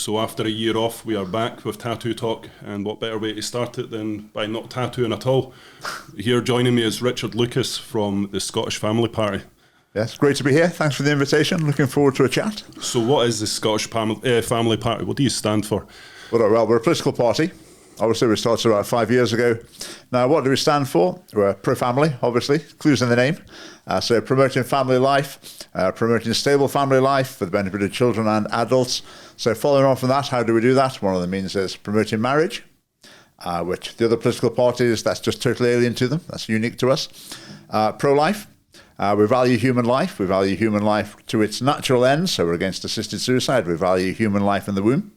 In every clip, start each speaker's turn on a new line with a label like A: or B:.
A: So after a year off, we are back with Tattoo Talk, and what better way to start it than by not tattooing at all. Here joining me is Richard Lucas from the Scottish Family Party.
B: Yes, great to be here. Thanks for the invitation. Looking forward to a chat.
A: So what is the Scottish Family Party? What do you stand for?
B: Well, we're a political party. Obviously, we started about 5 years ago. Now, what do we stand for? We're pro-family, obviously. Clues in the name. So promoting family life, promoting stable family life for the benefit of children and adults. So following on from that, how do we do that? One of the means is promoting marriage, which the other political parties, that's just totally alien to them. That's unique to us. Pro-life. We value human life. We value human life to its natural end. So we're against assisted suicide. We value human life in the womb.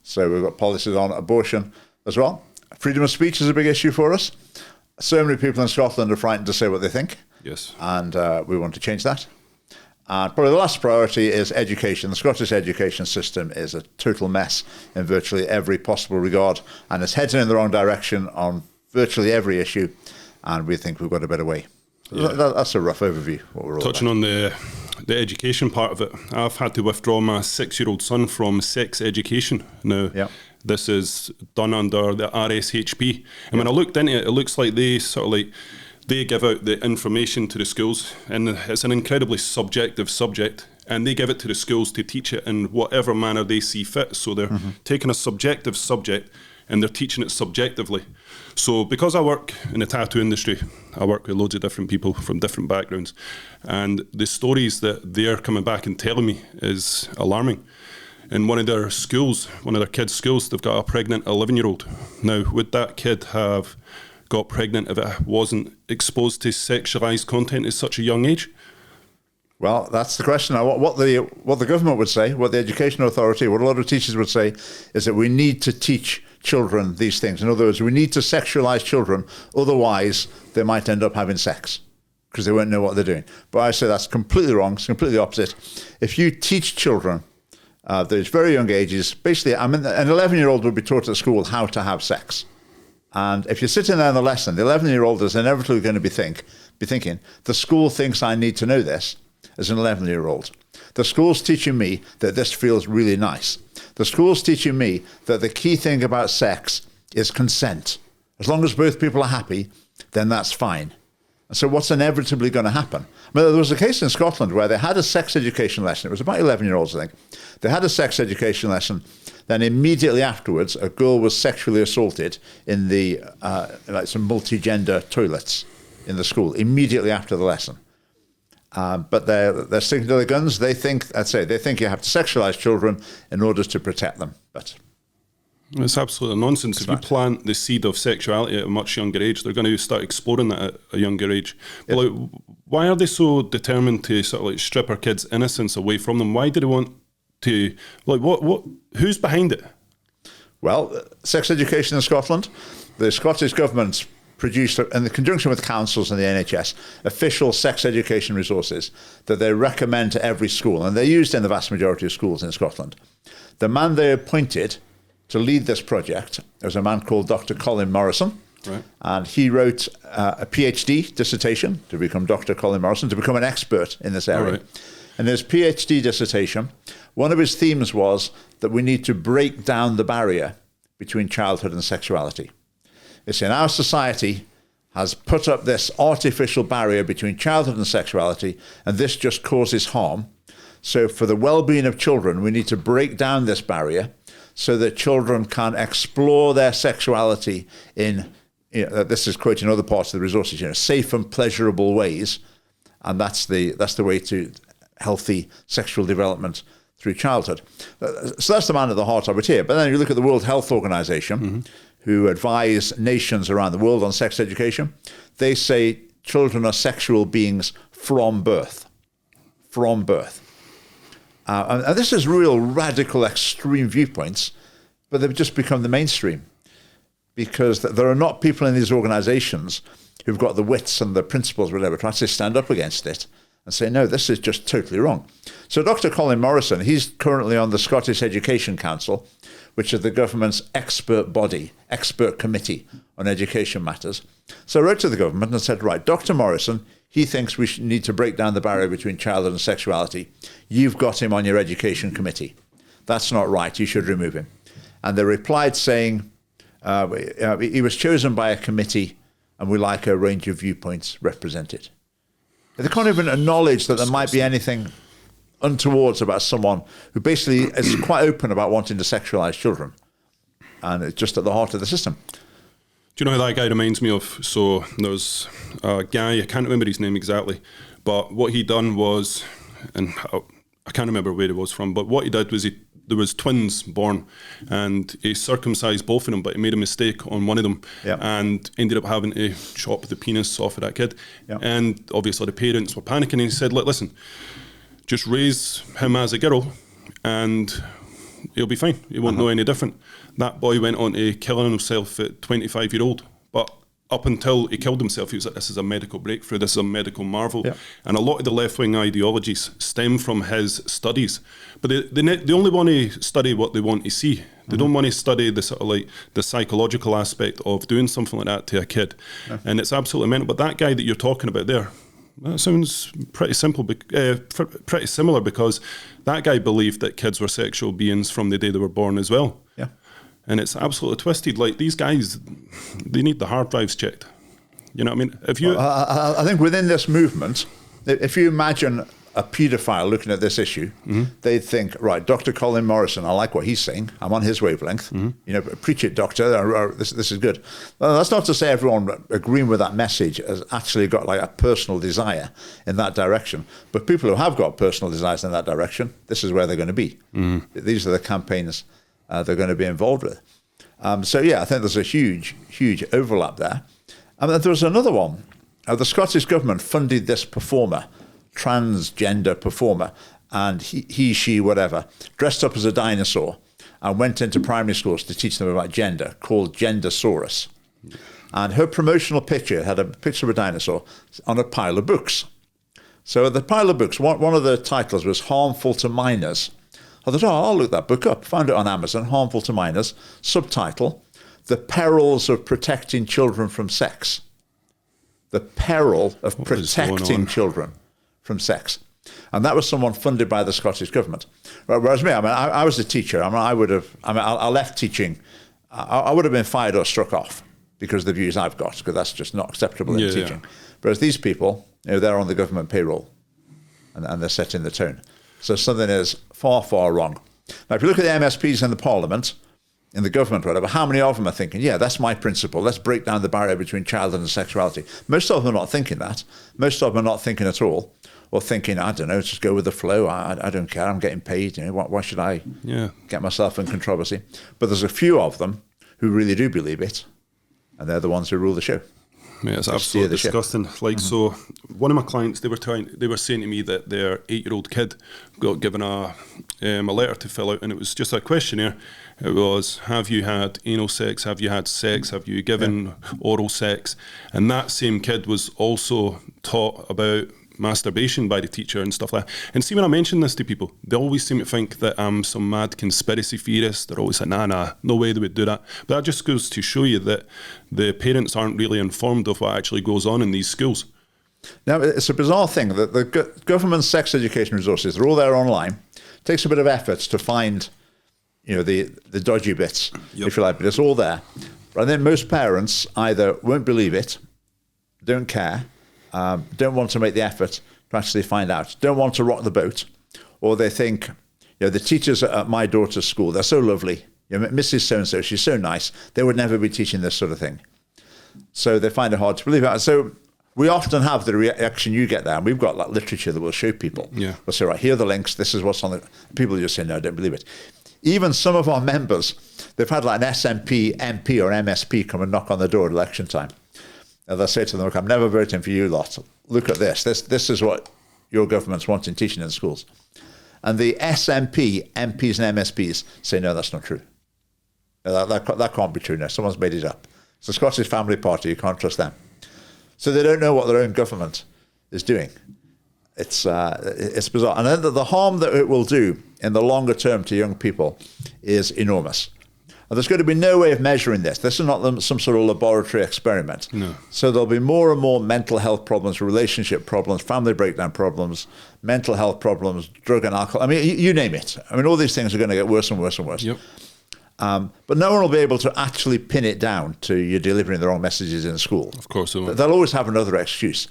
B: So we've got policies on abortion as well. Freedom of speech is a big issue for us. So many people in Scotland are frightened to say what they think.
A: Yes.
B: And we want to change that. And probably the last priority is education. The Scottish education system is a total mess in virtually every possible regard, and it's heading in the wrong direction on virtually every issue, and we think we've got a better way. Yeah. That's a rough overview. What we're all
A: Touching
B: about.
A: on the education part of it, I've had to withdraw my 6-year-old son from sex education. Now, This is done under the RSHP. And when I looked into it, it looks like they give out the information to the schools, and it's an incredibly subjective subject, and they give it to the schools to teach it in whatever manner they see fit. So they're taking a subjective subject and they're teaching it subjectively. So because I work in the tattoo industry, I work with loads of different people from different backgrounds, and the stories that they're coming back and telling me is alarming. In one of their kids' schools, they've got a pregnant 11-year-old. Now, would that kid have got pregnant if it wasn't exposed to sexualised content at such a young age?
B: Well, that's the question. Now, what the government would say, what the education authority, what a lot of teachers would say, is that we need to teach children these things. In other words, we need to sexualise children, otherwise they might end up having sex because they won't know what they're doing. But I say that's completely wrong. It's completely opposite. If you teach children those very young ages, basically, an 11-year-old would be taught at school how to have sex. And if you're sitting there in the lesson, the 11-year-old is inevitably going to be thinking, the school thinks I need to know this as an 11-year-old. The school's teaching me that this feels really nice. The school's teaching me that the key thing about sex is consent. As long as both people are happy, then that's fine. And so what's inevitably going to happen? I mean, there was a case in Scotland where they had a sex education lesson. It was about 11-year-olds, I think. They had a sex education lesson. Then immediately afterwards, a girl was sexually assaulted in the some multi-gender toilets in the school immediately after the lesson. But they're sticking to their guns. They think you have to sexualize children in order to protect them. But
A: it's absolutely nonsense. If you plant the seed of sexuality at a much younger age, they're going to start exploring that at a younger age. But why are they so determined to strip our kids' innocence away from them? Why do they want to, who's behind it?
B: Well, sex education in Scotland, the Scottish government produced, in conjunction with councils and the NHS, official sex education resources that they recommend to every school, and they're used in the vast majority of schools in Scotland. The man they appointed to lead this project was a man called Dr. Colin Morrison.
A: Right.
B: And he wrote a PhD dissertation to become Dr. Colin Morrison, to become an expert in this area.
A: Right.
B: In his PhD dissertation, one of his themes was that we need to break down the barrier between childhood and sexuality. It's in our society has put up this artificial barrier between childhood and sexuality, and this just causes harm. So for the well-being of children, we need to break down this barrier so that children can explore their sexuality in, this is quoting other parts of the resources, safe and pleasurable ways. And that's the way to healthy sexual development through childhood. So that's the man at the heart of it here. But then you look at the World Health Organization, who advise nations around the world on sex education. They say children are sexual beings from birth. From birth. And this is real radical, extreme viewpoints, but they've just become the mainstream because there are not people in these organizations who've got the wits and the principles, whatever, to actually stand up against it and say, no, this is just totally wrong. So Dr. Colin Morrison, he's currently on the Scottish Education Council, which is the government's expert body, expert committee on education matters. So I wrote to the government and said, right, Dr. Morrison, he thinks we need to break down the barrier between childhood and sexuality. You've got him on your education committee. That's not right. You should remove him. And they replied saying, he was chosen by a committee and we like a range of viewpoints represented. They can't even acknowledge that there might be anything untowards about someone who basically is quite open about wanting to sexualize children. And it's just at the heart of the system.
A: Do you know who that guy reminds me of? So there was a guy, I can't remember his name exactly, but what he done was, and I can't remember where he was from, but what he did was there was twins born and he circumcised both of them, but he made a mistake on one of them and ended up having to chop the penis off of that kid. And obviously the parents were panicking and he said, look, listen, just raise him as a girl and he'll be fine. He won't know any different. That boy went on to killing himself at 25-year-old, but up until he killed himself, he was like, this is a medical breakthrough, this is a medical marvel. And a lot of the left-wing ideologies stem from his studies. But they only want to study what they want to see. They don't want to study the sort of like the psychological aspect of doing something like that to a kid. And it's absolutely mental. But that guy that you're talking about there, that sounds pretty simple, pretty similar, because that guy believed that kids were sexual beings from the day they were born as well. And it's absolutely twisted. Like, these guys, they need the hard drives checked. You know what I mean? If you,
B: I think within this movement, if you imagine a paedophile looking at this issue, they'd think, right, Dr. Colin Morrison, I like what he's saying. I'm on his wavelength. You know, preach it, doctor. This is good. Well, that's not to say everyone agreeing with that message has actually got like a personal desire in that direction. But people who have got personal desires in that direction, this is where they're going to be. These are the campaigns they're going to be involved with. So yeah, I think there's a huge overlap there. And then there was another one. The Scottish government funded this performer, transgender performer, and he, she, whatever, dressed up as a dinosaur and went into primary schools to teach them about gender, called Gendersaurus. And her promotional picture had a picture of a dinosaur on a pile of books. So the pile of books, one of the titles was Harmful to Minors. I thought, I'll look that book up. Found it on Amazon, Harmful to Minors. Subtitle, The Perils of Protecting Children from Sex. The peril of protecting children from sex. And that was someone funded by the Scottish government. Whereas me, I was a teacher. I left teaching. I would have been fired or struck off because of the views I've got, because that's just not acceptable in teaching. Whereas these people, they're on the government payroll and they're setting the tone. So something is far, far wrong. Now, if you look at the MSPs in the Parliament, in the government, whatever, how many of them are thinking, yeah, that's my principle. Let's break down the barrier between childhood and sexuality. Most of them are not thinking that. Most of them are not thinking at all. Or thinking, I don't know, just go with the flow. I don't care. I'm getting paid. Why should I get myself in controversy? But there's a few of them who really do believe it. And they're the ones who rule the show.
A: Yeah, it's absolutely disgusting. Like, so one of my clients, they were saying to me that their 8-year-old kid got given a letter to fill out, and it was just a questionnaire. It was, have you had anal sex? Have you had sex? Have you given oral sex? And that same kid was also taught about masturbation by the teacher and stuff like that. And see, when I mention this to people, they always seem to think that I'm some mad conspiracy theorist. They're always like, nah, no way they would do that. But that just goes to show you that the parents aren't really informed of what actually goes on in these schools.
B: Now, it's a bizarre thing that the government sex education resources, they're all there online. It takes a bit of effort to find, the dodgy bits, if you like, but it's all there. But I think most parents either won't believe it, don't care, don't want to make the effort to actually find out, don't want to rock the boat, or they think, the teachers at my daughter's school, they're so lovely. Mrs. So-and-so, she's so nice. They would never be teaching this sort of thing. So they find it hard to believe it. So we often have the reaction you get there, and we've got like literature that will show people. We'll say, right, here are the links, this is what's on the... People just say, no, I don't believe it. Even some of our members, they've had like an SNP, MP or MSP come and knock on the door at election time. And they'll say to them, look, I'm never voting for you lot. Look at this. This is what your government's wanting teaching in schools. And the SNP, MPs and MSPs say, no, that's not true. No, that can't be true now. Someone's made it up. It's the Scottish Family Party. You can't trust them. So they don't know what their own government is doing. It's bizarre. And then the harm that it will do in the longer term to young people is enormous. And there's going to be no way of measuring this. This is not some sort of laboratory experiment.
A: No.
B: So there'll be more and more mental health problems, relationship problems, family breakdown problems, mental health problems, drug and alcohol. I mean, you name it. I mean, all these things are going to get worse and worse and worse.
A: Yep.
B: But no one will be able to actually pin it down to you delivering the wrong messages in school.
A: Of course they won't.
B: They'll always have another excuse.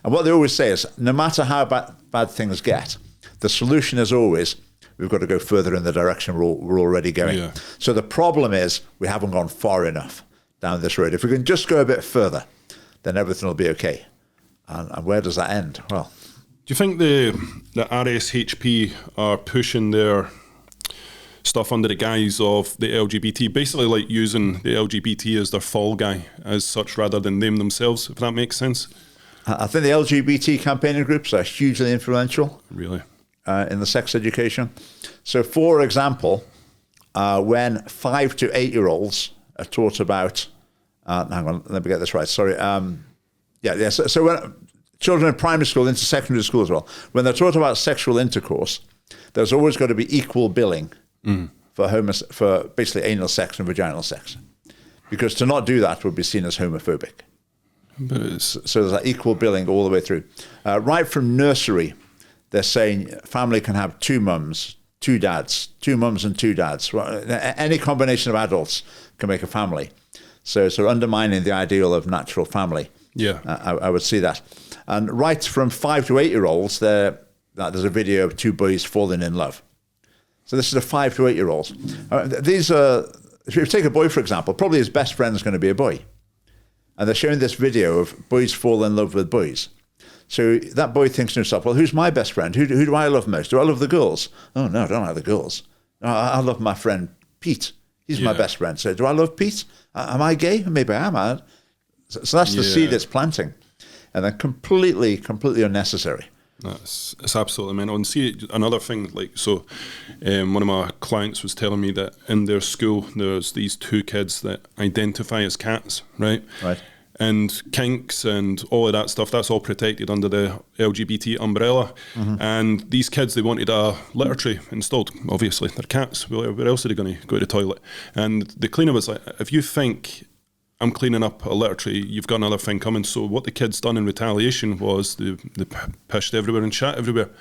B: And what they always say is, no matter how bad things get, the solution is always, we've got to go further in the direction we're already going.
A: Yeah.
B: So the problem is we haven't gone far enough down this road. If we can just go a bit further, then everything will be okay. And where does that end? Well,
A: do you think the RSHP are pushing their stuff under the guise of the LGBT, basically like using the LGBT as their fall guy as such rather than them themselves, if that makes sense?
B: I think the LGBT campaigning groups are hugely influential.
A: Really?
B: In the sex education. So, for example, when 5 to 8 year olds are taught about, hang on, let me get this right. Sorry. So when children in primary school into secondary school as well, when they're taught about sexual intercourse, there's always got to be equal billing for basically anal sex and vaginal sex, because to not do that would be seen as homophobic. So there's that equal billing all the way through, right from nursery. They're saying family can have 2 mums, 2 dads, 2 mums and 2 dads. Any combination of adults can make a family. So undermining the ideal of natural family.
A: Yeah,
B: I would see that. And right from 5 to 8 year olds, there's a video of 2 boys falling in love. So this is the 5 to 8 year olds. These are, if you take a boy for example, probably his best friend is going to be a boy, and they're showing this video of boys fall in love with boys. So that boy thinks to himself, well, who's my best friend? Who do I love most? Do I love the girls? Oh, no, I don't like the girls. No, I love my friend Pete. He's my best friend. So do I love Pete? Am I gay? Maybe I am. So that's the seed it's planting. And then completely unnecessary.
A: It's absolutely mental. And see, another thing, like, so one of my clients was telling me that in their school, there's these 2 kids that identify as cats, right?
B: Right.
A: And kinks and all of that stuff, that's all protected under the LGBT umbrella. And these kids, they wanted a litter tray installed. Obviously, they're cats. Where else are they going to go to the toilet? And the cleaner was like, if you think I'm cleaning up a litter tray, you've got another thing coming. So what the kids done in retaliation was they pissed everywhere and shat everywhere.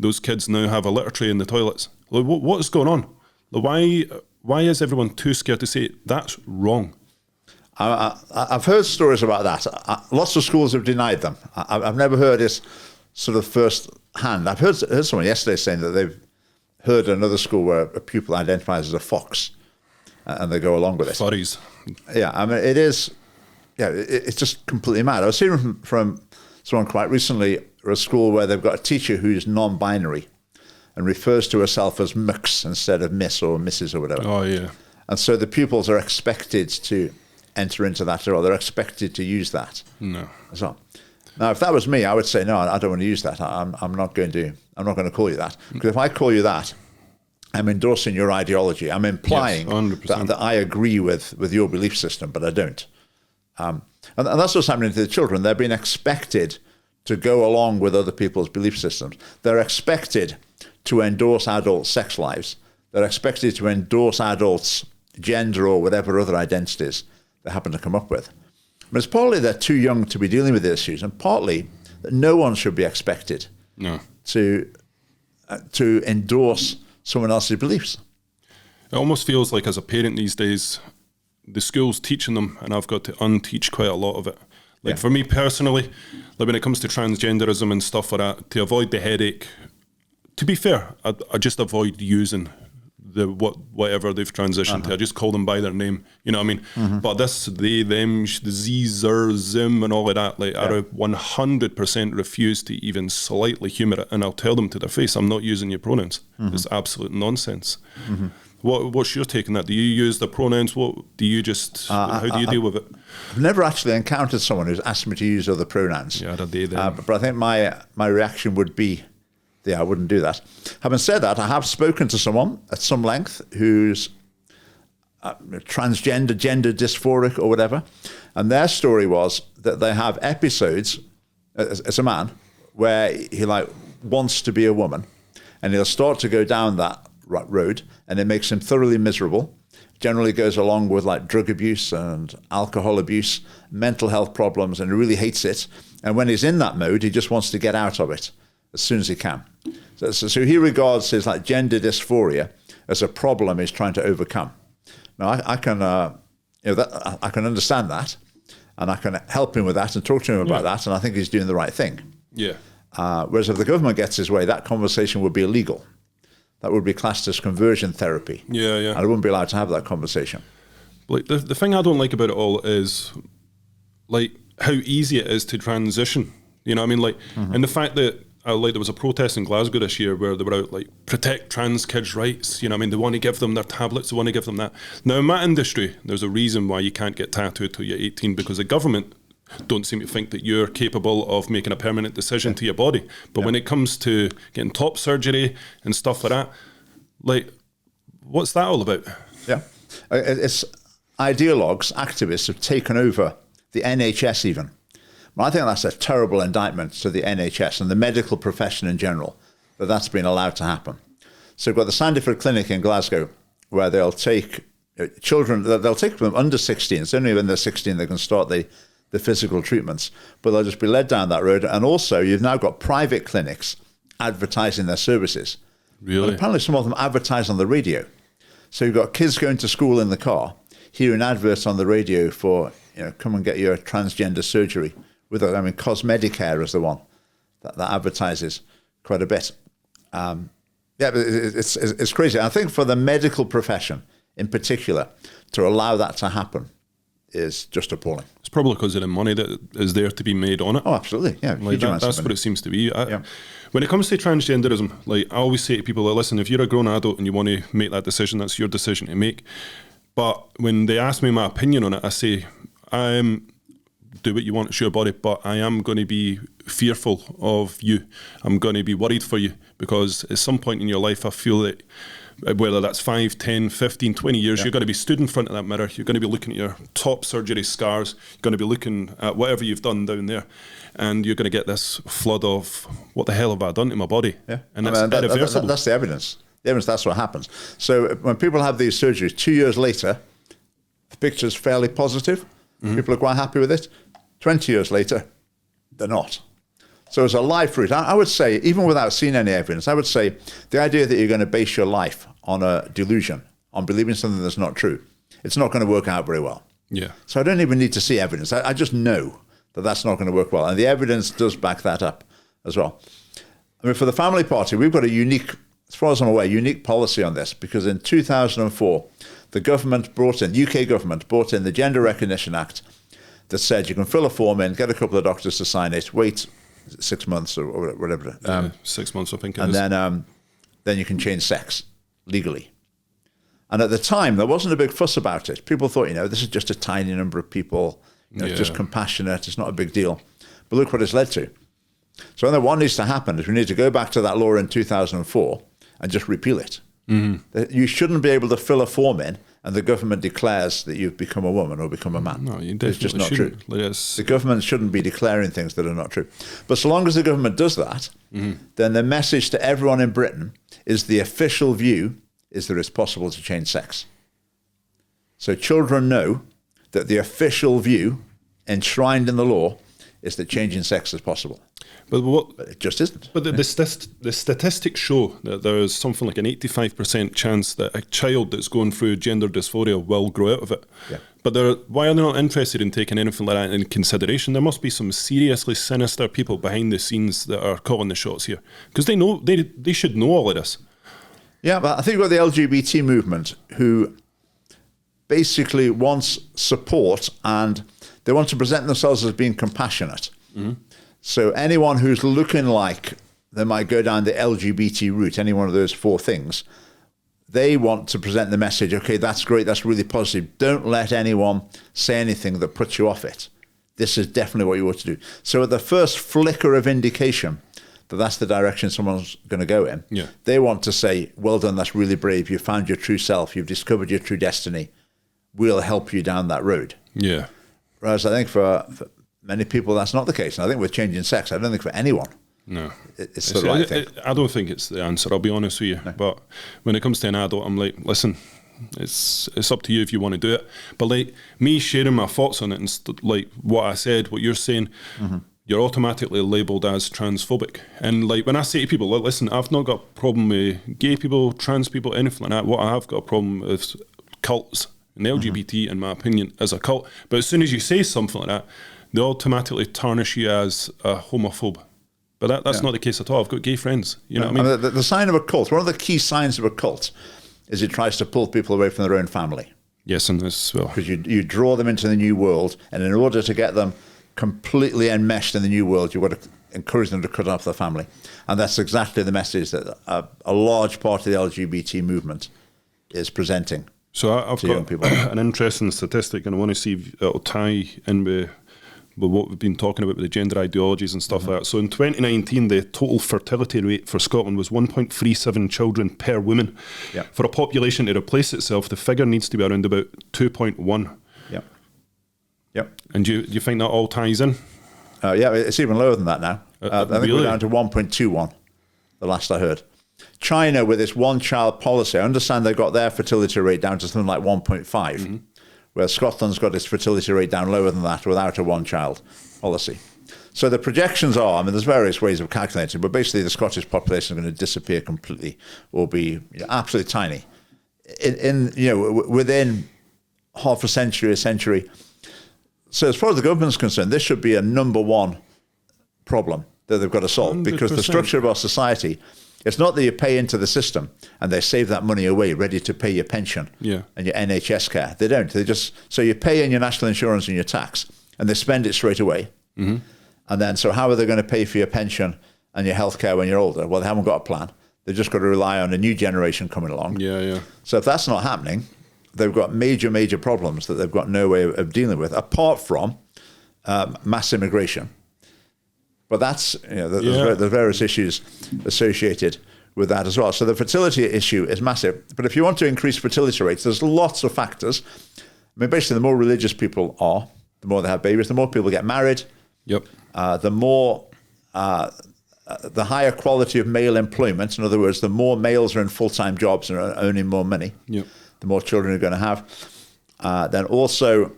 A: Those kids now have a litter tray in the toilets. Like, what is going on? Like, why is everyone too scared to say that's wrong?
B: I've heard stories about that. Lots of schools have denied them. I've never heard this sort of first hand. I've heard someone yesterday saying that they've heard another school where a pupil identifies as a fox, and they go along with it.
A: Furries.
B: Yeah, I mean, it is. Yeah, it's just completely mad. I was hearing from someone quite recently at a school where they've got a teacher who's non-binary and refers to herself as Mux instead of Miss or Mrs. or whatever.
A: Oh yeah.
B: And so the pupils are expected to enter into that, or they're expected to use that.
A: No.
B: So, now, if that was me, I would say no. I don't want to use that. I'm not going to call you that, because if I call you that, I'm endorsing your ideology. I'm implying that I agree with your belief system, but I don't. And that's what's happening to the children. They're being expected to go along with other people's belief systems. They're expected to endorse adult sex lives. They're expected to endorse adults' gender or whatever other identities they happen to come up with. But it's partly they're too young to be dealing with the issues, and partly that no one should be expected to endorse someone else's beliefs.
A: It almost feels like as a parent these days, the school's teaching them, and I've got to unteach quite a lot of it. Like for me personally, like when it comes to transgenderism and stuff like that, to avoid the headache, to be fair, I just avoid using whatever they've transitioned to. I just call them by their name, you know what I mean? But this, they, them, the Z, zer, zim and all of that, like I 100% refuse to even slightly humour it, and I'll tell them to their face, I'm not using your pronouns. It's absolute nonsense. What's your take on that? Do you use the pronouns? What do you just, how do you deal with it?
B: I've never actually encountered someone who's asked me to use other pronouns.
A: Yeah, they then.
B: But I think my reaction would be, I wouldn't do that. Having said that, I have spoken to someone at some length who's transgender, gender dysphoric or whatever, and their story was that they have episodes as a man where he like wants to be a woman, and he'll start to go down that road, and it makes him thoroughly miserable, generally goes along with like drug abuse and alcohol abuse, mental health problems, and he really hates it. And when he's in that mode, he just wants to get out of it as soon as he can. So he regards his like gender dysphoria as a problem he's trying to overcome. Now I can I can understand that, and I can help him with that and talk to him about that, and I think he's doing the right thing.
A: Yeah.
B: Whereas if the government gets his way, that conversation would be illegal. That would be classed as conversion therapy.
A: Yeah.
B: And I wouldn't be allowed to have that conversation.
A: Like the thing I don't like about it all is like how easy it is to transition. You know what I mean? Like, and the fact that like there was a protest in Glasgow this year where they were out like protect trans kids' rights. You know what I mean? They want to give them their tablets. They want to give them that. Now in my industry, there's a reason why you can't get tattooed till you're 18 because the government don't seem to think that you're capable of making a permanent decision to your body. But when it comes to getting top surgery and stuff like that, like, what's that all about? Yeah.
B: It's ideologues, activists have taken over the NHS even. Well, I think that's a terrible indictment to the NHS and the medical profession in general, that that's been allowed to happen. So we've got the Sandiford Clinic in Glasgow where they'll take children, they'll take them under 16. It's only when they're 16 they can start the physical treatments, but they'll just be led down that road. And also you've now got private clinics advertising their services.
A: Really?
B: And apparently some of them advertise on the radio. So you've got kids going to school in the car, hearing adverts on the radio for, come and get your transgender surgery. Cosmedicare is the one that advertises quite a bit. It's crazy. I think for the medical profession in particular, to allow that to happen is just appalling.
A: It's probably because of the money that is there to be made on it.
B: Oh, absolutely. Yeah,
A: like that's what it seems to be. When it comes to transgenderism, like I always say to people, like, listen, if you're a grown adult and you want to make that decision, that's your decision to make. But when they ask me my opinion on it, I say, do what you want, it's your body, but I am going to be fearful of you. I'm going to be worried for you because at some point in your life, I feel that whether that's 5, 10, 15, 20 years, you're going to be stood in front of that mirror. You're going to be looking at your top surgery scars. You're going to be looking at whatever you've done down there. And you're going to get this flood of, what the hell have I done to my body?
B: Yeah.
A: And that's irreversible.
B: That's the evidence. The evidence, that's what happens. So when people have these surgeries, 2 years later, the picture's fairly positive. People are quite happy with it. 20 years later, they're not. So as a life route, I would say, even without seeing any evidence, I would say the idea that you're going to base your life on a delusion, on believing something that's not true, it's not going to work out very well.
A: Yeah.
B: So I don't even need to see evidence. I just know that that's not going to work well. And the evidence does back that up as well. I mean, for the family party, we've got a unique, as far as I'm aware, unique policy on this, because in 2004, the government brought in, the UK government brought in the Gender Recognition Act that said you can fill a form in, get a couple of doctors to sign it, wait 6 months or whatever.
A: 6 months, I think it
B: is.
A: And
B: then you can change sex legally. And at the time, there wasn't a big fuss about it. People thought, this is just a tiny number of people, it's just compassionate, it's not a big deal. But look what it's led to. So then what needs to happen is we need to go back to that law in 2004 and just repeal it. You shouldn't be able to fill a form in and the government declares that you've become a woman or become a man.
A: No, you definitely
B: it's just not
A: shouldn't.
B: true.
A: Yes.
B: The government shouldn't be declaring things that are not true. But so long as the government does that, then the message to everyone in Britain is the official view is that it's possible to change sex. So children know that the official view enshrined in the law is that changing sex is possible. But it just isn't.
A: But the statistics show that there is something like an 85% chance that a child that's going through gender dysphoria will grow out of it. Yeah. But why are they not interested in taking anything like that into consideration? There must be some seriously sinister people behind the scenes that are calling the shots here. Because they know they should know all of this.
B: Yeah, but I think we've got the LGBT movement who basically wants support and they want to present themselves as being compassionate. So anyone who's looking like they might go down the LGBT route, any one of those four things, they want to present the message, okay, that's great, that's really positive. Don't let anyone say anything that puts you off it. This is definitely what you ought to do. So at the first flicker of indication that that's the direction someone's going to go in, they want to say, well done, that's really brave. You've found your true self. You've discovered your true destiny. We'll help you down that road.
A: Yeah.
B: Whereas I think for many people, that's not the case. And I think with changing sex, I don't think for anyone, it's the right thing.
A: I don't think it's the answer, I'll be honest with you. No. But when it comes to an adult, I'm like, listen, it's up to you if you want to do it. But like me sharing my thoughts on it and like what I said, what you're saying, you're automatically labelled as transphobic. And like when I say to people, like, listen, I've not got a problem with gay people, trans people, anything like that. What I have got a problem with cults. And the LGBT, in my opinion, is a cult. But as soon as you say something like that, they automatically tarnish you as a homophobe. But that's not the case at all. I've got gay friends. You know what I mean?
B: The sign of a cult, one of the key signs of a cult is it tries to pull people away from their own family.
A: Yes, and this as well.
B: Because you draw them into the new world, and in order to get them completely enmeshed in the new world, you've got to encourage them to cut off their family. And that's exactly the message that a large part of the LGBT movement is presenting.
A: So I've got an interesting statistic, and I want to see if it'll tie in with what we've been talking about with the gender ideologies and stuff like that. So in 2019, the total fertility rate for Scotland was 1.37 children per woman.
B: Yep.
A: For a population to replace itself, the figure needs to be around about 2.1.
B: Yep.
A: And do you think that all ties in?
B: Yeah, it's even lower than that now. I think
A: really?
B: we're down to 1.21, the last I heard. China, with its one-child policy, I understand they got their fertility rate down to something like 1.5, where Scotland's got its fertility rate down lower than that without a one-child policy. So the projections are, I mean, there's various ways of calculating, but basically the Scottish population is going to disappear completely or be absolutely tiny. Within half a century. So as far as the government's concerned, this should be a number one problem that they've got to solve 100%. Because the structure of our society, it's not that you pay into the system and they save that money away ready to pay your pension and your NHS care. They don't. So you pay in your national insurance and your tax and they spend it straight away. And then so how are they going to pay for your pension and your health care when you're older? Well, they haven't got a plan. They've just got to rely on a new generation coming along. So if that's not happening, they've got major problems that they've got no way of dealing with, apart from mass immigration. But that's, there's various issues associated with that as well. So the fertility issue is massive. But if you want to increase fertility rates, there's lots of factors. I mean, basically, the more religious people are, the more they have babies, the more people get married. The more, the higher quality of male employment. In other words, the more males are in full-time jobs and are earning more money. The more children you're going to have. Then also,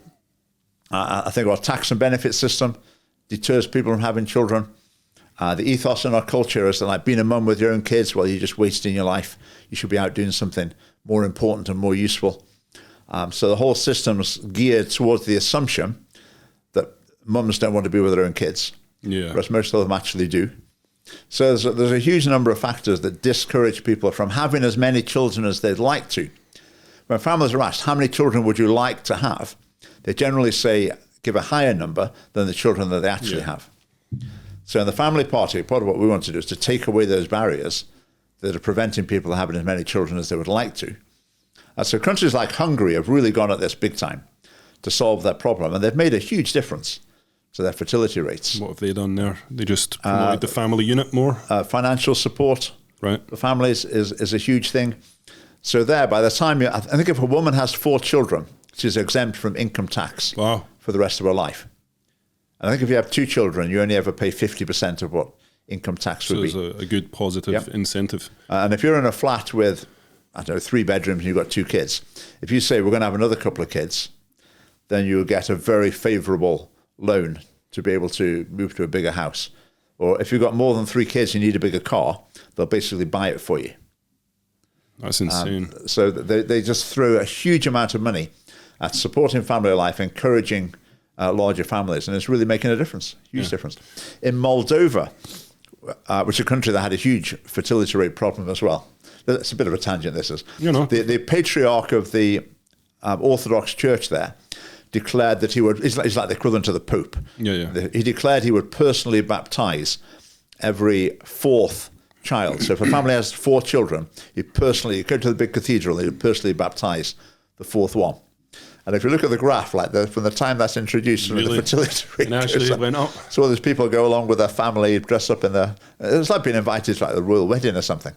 B: I think our tax and benefit system deters people from having children. The ethos in our culture is that, like, being a mum with your own kids, well, you're just wasting your life. You should be out doing something more important and more useful. So the whole system's geared towards the assumption that mums don't want to be with their own kids, whereas most of them actually do. So there's a huge number of factors that discourage people from having as many children as they'd like to. When families are asked, how many children would you like to have? They generally say, give a higher number than the children that they actually have. So in the family party, part of what we want to do is to take away those barriers that are preventing people having as many children as they would like to. So countries like Hungary have really gone at this big time to solve that problem, and they've made a huge difference to their fertility rates.
A: What have they done there? They just promoted the family unit more?
B: Financial support for families is a huge thing. So there, by the time I think if a woman has 4 children, she's exempt from income tax for the rest of her life. And I think if you have 2 children, you only ever pay 50% of what income tax would be.
A: So it's a good positive incentive.
B: And if you're in a flat with, 3 bedrooms and you've got 2 kids, if you say we're going to have another couple of kids, then you'll get a very favourable loan to be able to move to a bigger house. Or if you've got more than 3 kids, you need a bigger car, they'll basically buy it for you.
A: That's insane.
B: So they just throw a huge amount of money at supporting family life, encouraging larger families, and it's really making a difference, huge difference. In Moldova, which is a country that had a huge fertility rate problem as well. It's a bit of a tangent, this is. The patriarch of the Orthodox Church there declared that he would, he's like the equivalent to the Pope. He declared he would personally baptize every 4th child. So if a family has 4 children, he'd go to the big cathedral, he'd personally baptize the 4th one. And if you look at the graph, like from the time that's introduced, the fertility rate
A: actually went up.
B: So all these people go along with their family, dress up in it's like being invited to like the royal wedding or something,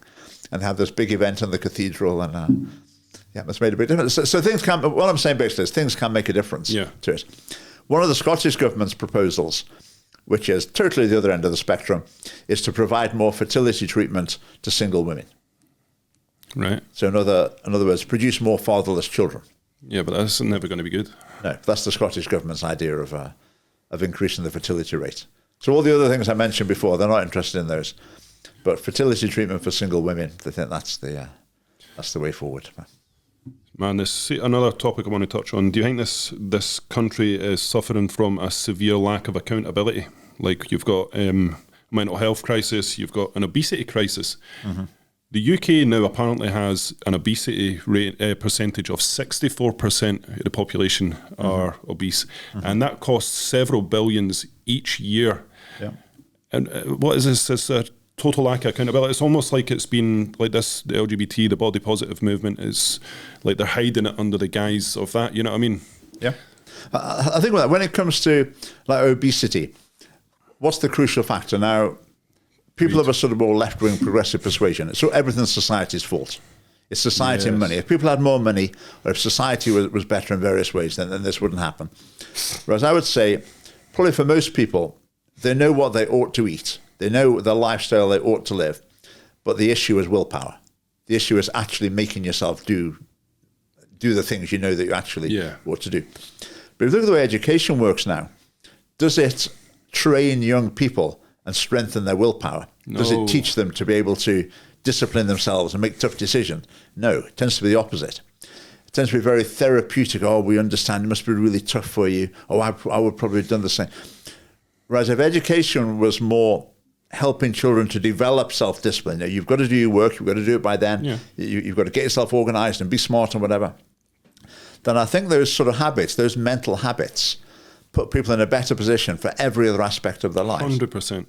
B: and have this big event in the cathedral, and it's made a big difference. So things can. What I'm saying basically is things can make a difference to it. One of the Scottish government's proposals, which is totally the other end of the spectrum, is to provide more fertility treatment to single women.
A: Right.
B: So in other words, produce more fatherless children.
A: Yeah, but that's never going to be good.
B: No, that's the Scottish government's idea of increasing the fertility rate. So all the other things I mentioned before, they're not interested in those. But fertility treatment for single women, they think that's the way forward.
A: Man, another topic I want to touch on. Do you think this country is suffering from a severe lack of accountability? Like, you've got mental health crisis, you've got an obesity crisis. Mm-hmm. The UK now apparently has an obesity rate percentage of 64% of the population are obese, and that costs several billions each year.
B: Yeah.
A: And what is this? This total lack of accountability. It's almost like it's been like this, the LGBT, the body positive movement is like they're hiding it under the guise of that. You know what I mean?
B: Yeah. I think when it comes to like obesity, what's the crucial factor? Now, people of a sort of more left-wing progressive persuasion, so everything's society's fault. It's society and money. If people had more money, or if society was better in various ways, then this wouldn't happen. Whereas I would say, probably for most people, they know what they ought to eat. They know the lifestyle they ought to live. But the issue is willpower. The issue is actually making yourself do the things you know that you actually ought to do. But if you look at the way education works now, does it train young people and strengthen their willpower?
A: No.
B: Does it teach them to be able to discipline themselves and make tough decisions? No, it tends to be the opposite. It tends to be very therapeutic. Oh, we understand, it must be really tough for you. Oh, I would probably have done the same. Whereas if education was more helping children to develop self-discipline, you've got to do your work, you've got to do it by then, you've got to get yourself organized and be smart and whatever, then I think those sort of habits, those mental habits, put people in a better position for every other aspect of their lives.
A: 100%.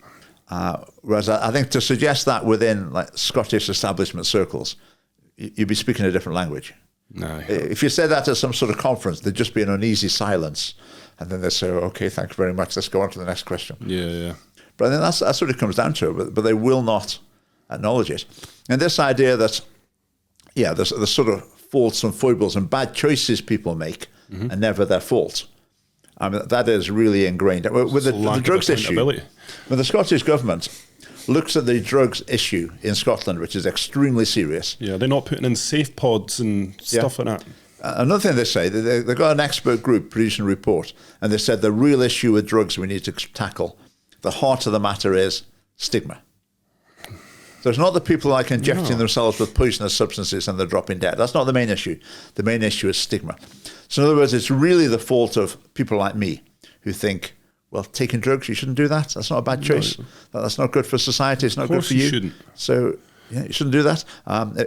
B: Whereas I think to suggest that within like Scottish establishment circles, you'd be speaking a different language.
A: No.
B: If you said that at some sort of conference, there'd just be an uneasy silence. And then they'd say, okay, thank you very much. Let's go on to the next question.
A: Yeah.
B: But I think that's what it comes down to. But they will not acknowledge it. And this idea that, the sort of faults and foibles and bad choices people make are never their fault. I mean, that is really ingrained. With the drugs issue, when the Scottish government looks at the drugs issue in Scotland, which is extremely serious.
A: Yeah, they're not putting in safe pods and stuff like that.
B: Another thing they say, they've got an expert group producing a report, and they said the real issue with drugs we need to tackle, the heart of the matter is stigma. So it's not the people like injecting themselves with poisonous substances and they're dropping dead. That's not the main issue. The main issue is stigma. So in other words, it's really the fault of people like me who think, well, taking drugs, you shouldn't do that. That's not a bad choice. No. That's not good for society. It's not good for you.
A: Shouldn't.
B: So you shouldn't do that.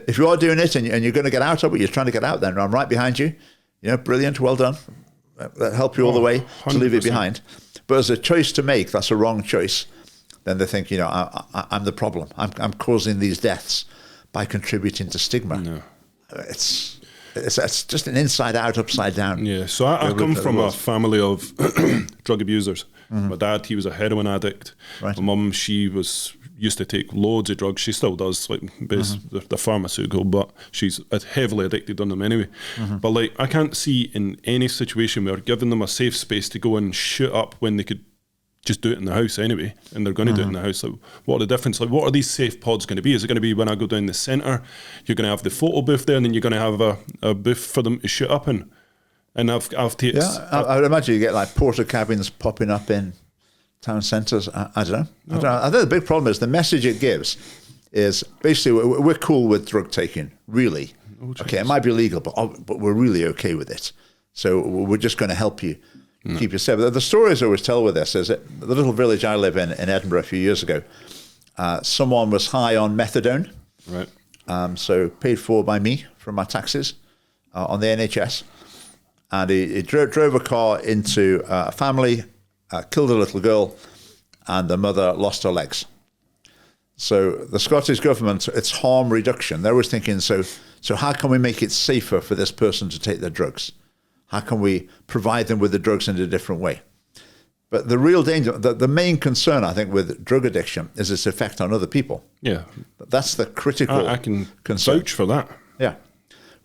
B: If you are doing it and you're going to get out of it, you're trying to get out, then I'm right behind you. Brilliant, well done. That'll help you all the way 100%. To leave it behind. But as a choice to make, that's a wrong choice. Then they think, I'm the problem. I'm causing these deaths by contributing to stigma.
A: No.
B: It's just an inside out, upside down.
A: Yeah, so I come from a family of drug abusers. Mm-hmm. My dad, he was a heroin addict. Right. My mum, she used to take loads of drugs. She still does, like the pharmaceutical, but she's heavily addicted on them anyway. Mm-hmm. But like, I can't see in any situation where giving them a safe space to go and shoot up when they could just do it in the house anyway, and they're going to do it in the house. Like, what are the difference? Like, what are these safe pods going to be? Is it going to be when I go down the centre, you're going to have the photo booth there, and then you're going to have a booth for them to shoot up in? And I've taken...
B: Yeah, I would imagine you get like porter cabins popping up in town centres. I don't know. I think the big problem is the message it gives is basically we're cool with drug taking, really. Okay, it might be illegal, but we're really okay with it. So we're just going to help you. Keep you safe. The stories I always tell with this is that the little village I live in Edinburgh a few years ago, someone was high on methadone,
A: right?
B: So paid for by me from my taxes on the NHS, and he drove a car into a family, killed a little girl, and the mother lost her legs. So the Scottish government, it's harm reduction. They're always thinking, so how can we make it safer for this person to take their drugs? How can we provide them with the drugs in a different way? But the real danger, the main concern, I think, with drug addiction is its effect on other people.
A: Yeah.
B: That's the critical
A: I can
B: concern.
A: vouch for that.
B: Yeah.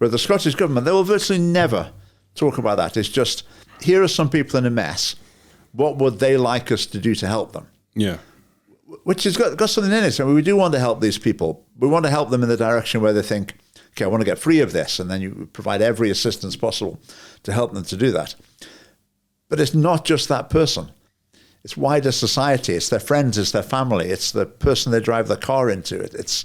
B: But the Scottish government, they will virtually never talk about that. It's just, here are some people in a mess. What would they like us to do to help them?
A: Yeah.
B: Which has got something in it. I mean, we do want to help these people. We want to help them in the direction where they think okay, I want to get free of this. And then you provide every assistance possible to help them to do that. But it's not just that person. It's wider society. It's their friends. It's their family. It's the person they drive their car into. It's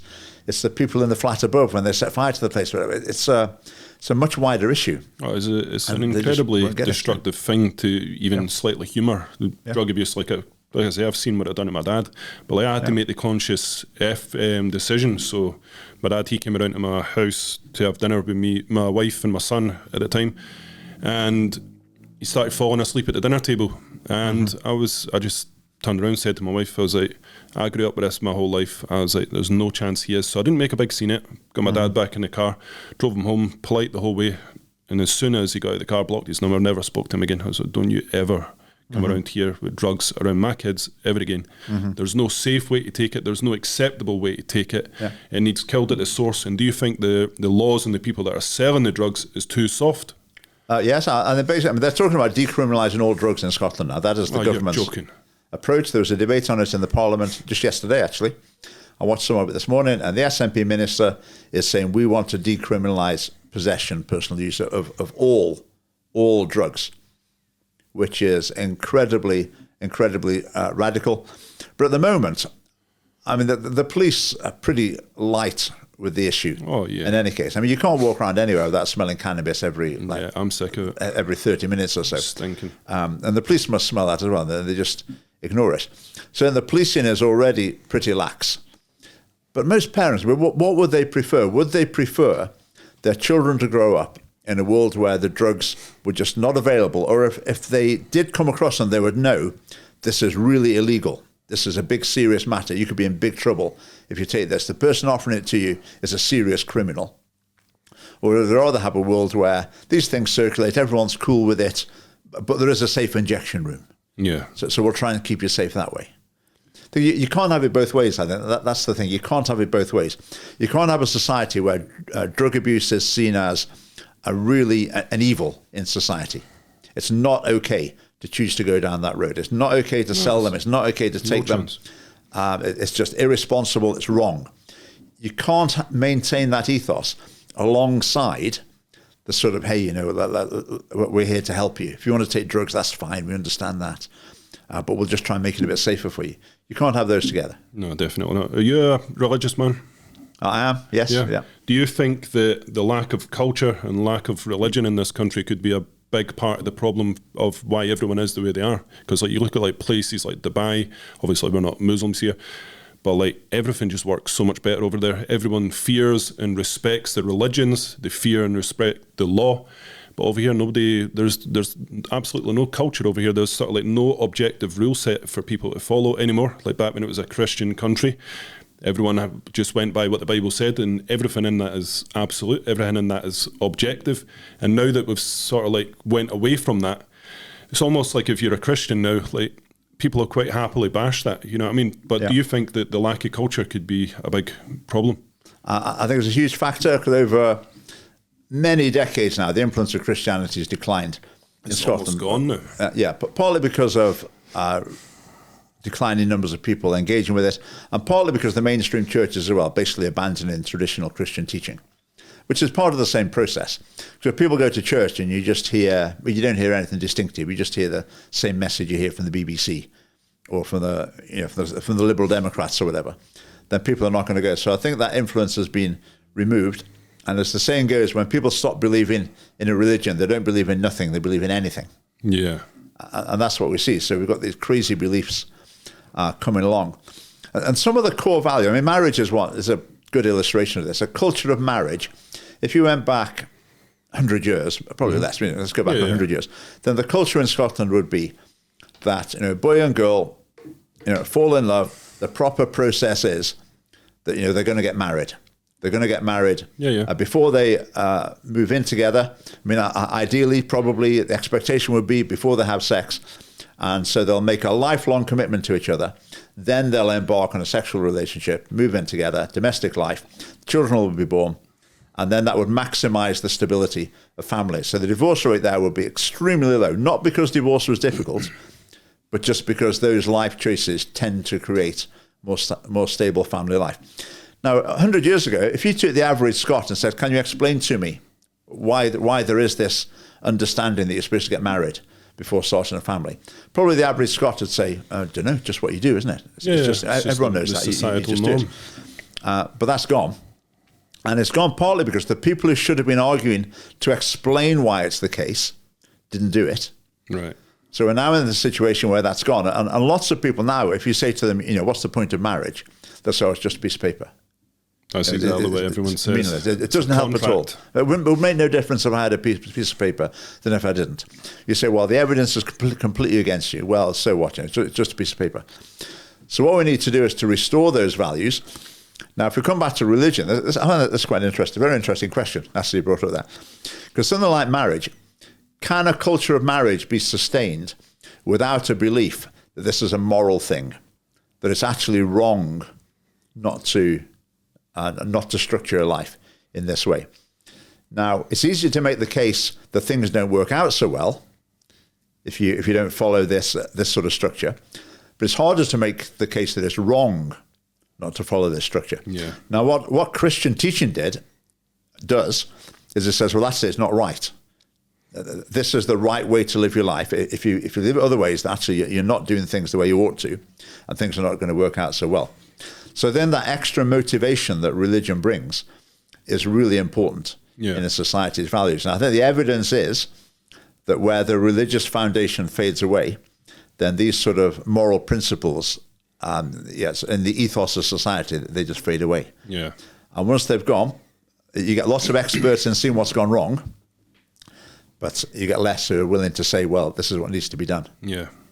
B: the people in the flat above when they set fire to the place. It's a much wider issue.
A: Oh, it's an incredibly destructive thing to even slightly humour drug abuse. Like I say, I've seen what I've done to my dad, but like I had to make the conscious decision. So my dad, he came around to my house to have dinner with me, my wife and my son at the time, and he started falling asleep at the dinner table. And I just turned around and said to my wife, I was like, I grew up with this my whole life. I was like, there's no chance he is. So I didn't make a big scene. Got my dad back in the car, drove him home, polite the whole way. And as soon as he got out of the car, blocked his number, never spoke to him again. I was like, don't you ever come around here with drugs around my kids ever again. There's no safe way to take it. There's no acceptable way to take it. It needs killed at the source. And do you think the laws and the people that are selling the drugs is too soft?
B: Yes, and basically, they're talking about decriminalising all drugs in Scotland now. That is the government's approach. There was a debate on it in the Parliament just yesterday, actually. I watched some of it this morning, and the SNP minister is saying we want to decriminalise possession, personal use of all drugs, which is incredibly radical. But at the moment, I mean, the police are pretty light with the issue.
A: Oh, yeah.
B: In any case, I mean, you can't walk around anywhere without smelling cannabis
A: I'm sick of it.
B: Every 30 minutes or so.
A: Stinking.
B: And the police must smell that as well. They just ignore it. So the policing is already pretty lax. But most parents, what would they prefer? Would they prefer their children to grow up in a world where the drugs were just not available? Or if they did come across them, they would know this is really illegal. This is a big, serious matter. You could be in big trouble if you take this. The person offering it to you is a serious criminal. Or would they rather have a world where these things circulate, everyone's cool with it, but there is a safe injection room.
A: Yeah.
B: So we'll try and keep you safe that way. You can't have it both ways, I think. That's the thing. You can't have it both ways. You can't have a society where drug abuse is seen as an evil in society. It's not okay to choose to go down that road. It's not okay to sell them. It's not okay to take them. It's just irresponsible. It's wrong. You can't maintain that ethos alongside the sort of, hey, we're here to help you. If you want to take drugs, that's fine. We understand that. But we'll just try and make it a bit safer for you. You can't have those together.
A: No, definitely not. Are you a religious man?
B: I am, yes. Yeah.
A: Do you think that the lack of culture and lack of religion in this country could be a big part of the problem of why everyone is the way they are? Because you look at places like Dubai, obviously we're not Muslims here, but everything just works so much better over there. Everyone fears and respects the religions, they fear and respect the law. But over here, there's absolutely no culture over here. There's sort of no objective rule set for people to follow anymore. Like back when it was a Christian country, everyone just went by what the Bible said, and everything in that is absolute, everything in that is objective. And now that we've sort of went away from that, it's almost like if you're a Christian now, people will quite happily bash that, you know what I mean? But do you think that the lack of culture could be a big problem?
B: I think it's a huge factor, because over many decades now, the influence of Christianity has declined in Scotland.
A: It's almost gone now.
B: But partly because of declining numbers of people engaging with it, and partly because the mainstream churches are basically abandoning traditional Christian teaching, which is part of the same process. So if people go to church and you just hear, you don't hear anything distinctive, you just hear the same message you hear from the BBC or from the Liberal Democrats or whatever, then people are not going to go. So I think that influence has been removed. And as the saying goes, when people stop believing in a religion, they don't believe in nothing, they believe in anything.
A: Yeah.
B: And that's what we see. So we've got these crazy beliefs coming along. And some of the core value, I mean, marriage is a good illustration of this. A culture of marriage, if you went back 100 years, probably less, let's go back 100 years, then the culture in Scotland would be that, boy and girl, fall in love. The proper process is that, they're going to get married. They're going to get married before they move in together. I mean, ideally, probably the expectation would be before they have sex. And so they'll make a lifelong commitment to each other. Then they'll embark on a sexual relationship, move in together, domestic life. Children will be born. And then that would maximize the stability of families. So the divorce rate there would be extremely low, not because divorce was difficult, but just because those life choices tend to create more stable family life. Now, 100 years ago, if you took the average Scot and said, can you explain to me why there is this understanding that you're supposed to get married before starting a family? Probably the average Scot would say, I don't know, just what you do, isn't it? It's just everyone knows that.
A: Societal
B: you just
A: norm.
B: do it. But that's gone. And it's gone partly because the people who should have been arguing to explain why it's the case didn't do it.
A: Right.
B: So we're now in the situation where that's gone. And lots of people now, if you say to them, what's the point of marriage? They'll say, it's just a piece of paper.
A: That's exactly what everyone says.
B: Meaningless. It doesn't help at all. It would make no difference if I had a piece of paper than if I didn't. You say, well, the evidence is completely against you. Well, so what? It's just a piece of paper. So what we need to do is to restore those values. Now, if we come back to religion, I find that's quite interesting, very interesting question, actually, you brought up that. Because something like marriage, can a culture of marriage be sustained without a belief that this is a moral thing, that it's actually wrong not to structure a life in this way? Now, it's easy to make the case that things don't work out so well if you don't follow this sort of structure, but it's harder to make the case that it's wrong not to follow this structure.
A: Yeah.
B: Now, what Christian teaching does is it says, well, that's it, it's not right. This is the right way to live your life. If you live it other ways, actually you're not doing things the way you ought to, and things are not going to work out so well. So then that extra motivation that religion brings is really important in a society's values. And I think the evidence is that where the religious foundation fades away, then these sort of moral principles, in the ethos of society, they just fade away.
A: Yeah.
B: And once they've gone, you get lots of experts in seeing what's gone wrong, but you get less who are willing to say, well, this is what needs to be done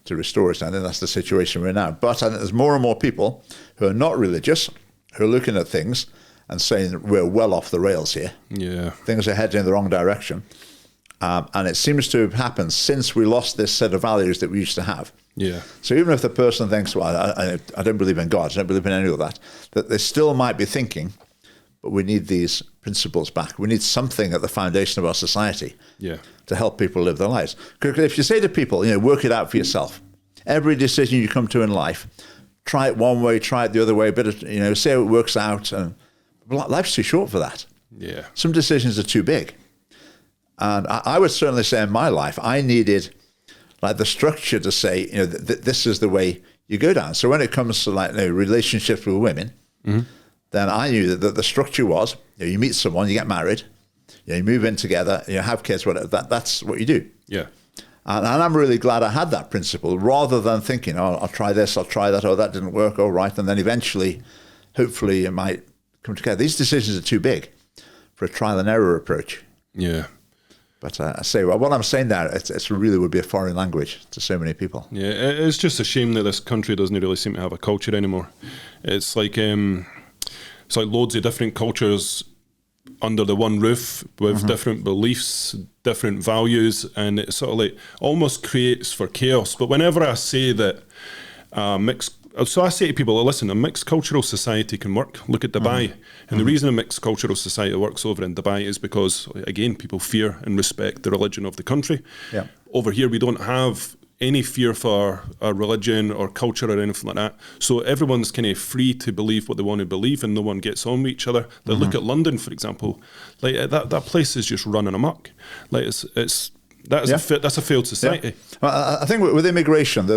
B: to restore it. I think that's the situation we're in now. But I think there's more and more people who are not religious, who are looking at things and saying we're well off the rails here.
A: Yeah.
B: Things are heading in the wrong direction. And it seems to have happened since we lost this set of values that we used to have.
A: Yeah.
B: So even if the person thinks, well, I don't believe in God, I don't believe in any of that they still might be thinking, but we need these principles back. We need something at the foundation of our society to help people live their lives. Because if you say to people, work it out for yourself. Every decision you come to in life, try it one way, try it the other way, see how it works out. And life's too short for that.
A: Yeah.
B: Some decisions are too big. And I would certainly say in my life, I needed the structure to say, this is the way you go down. So when it comes to relationships with women, then I knew that the structure was, you meet someone, you get married, you move in together, you have kids, whatever. That's what you do.
A: Yeah.
B: And I'm really glad I had that principle, rather than thinking, I'll try this, I'll try that, that didn't work, right. And then eventually, hopefully, it might come together. These decisions are too big for a trial and error approach.
A: Yeah.
B: But I say, what I'm saying there, it really would be a foreign language to so many people.
A: Yeah, it's just a shame that this country doesn't really seem to have a culture anymore. It's like loads of different cultures under the one roof with different beliefs, different values, and it sort of almost creates for chaos. But whenever I say that so I say to people, listen, a mixed cultural society can work. Look at Dubai. And the reason a mixed cultural society works over in Dubai is because, again, people fear and respect the religion of the country.
B: Yeah.
A: Over here, we don't have any fear for a religion or culture or anything like that. So everyone's kind of free to believe what they want to believe, and no one gets on with each other. Look at London, for example. That place is just running amok. That's a failed society.
B: Yeah. Well, I think with immigration,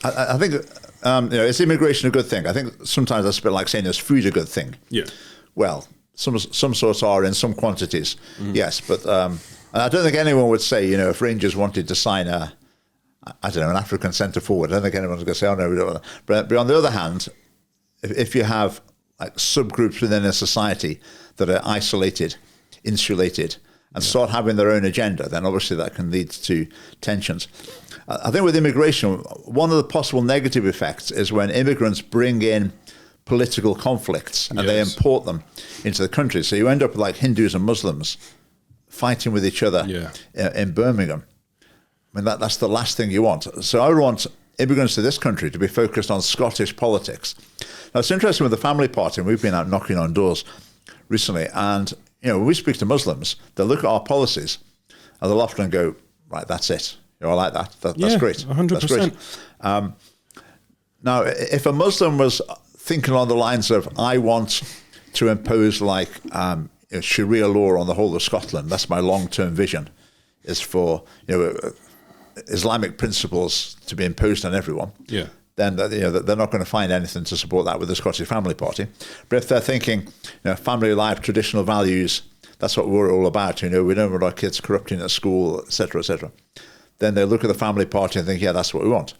B: I think is immigration a good thing? I think sometimes that's a bit like saying is food a good thing? Yeah. Well, some sorts are in some quantities, yes, but I don't think anyone would say, if Rangers wanted to sign an African centre forward, I don't think anyone's going to say, oh no, we don't want that. But on the other hand, if you have subgroups within a society that are isolated, insulated, and start having their own agenda, then obviously that can lead to tensions. I think with immigration, one of the possible negative effects is when immigrants bring in political conflicts and they import them into the country. So you end up with Hindus and Muslims fighting with each other in Birmingham. I mean, that's the last thing you want. So I would want immigrants to this country to be focused on Scottish politics. Now, it's interesting with the family party, and we've been out knocking on doors recently, and when we speak to Muslims, they'll look at our policies and they'll often go, right, that's it. I like that. That's great.
A: 100%.
B: That's great. Now, if a Muslim was thinking along the lines of, I want to impose like Sharia law on the whole of Scotland. That's my long-term vision, is for Islamic principles to be imposed on everyone.
A: Yeah.
B: Then they're not going to find anything to support that with the Scottish Family Party. But if they're thinking, family life, traditional values, that's what we're all about. We don't want our kids corrupting at school, etc., etc. Then they look at the Family Party and think, yeah, that's what we want.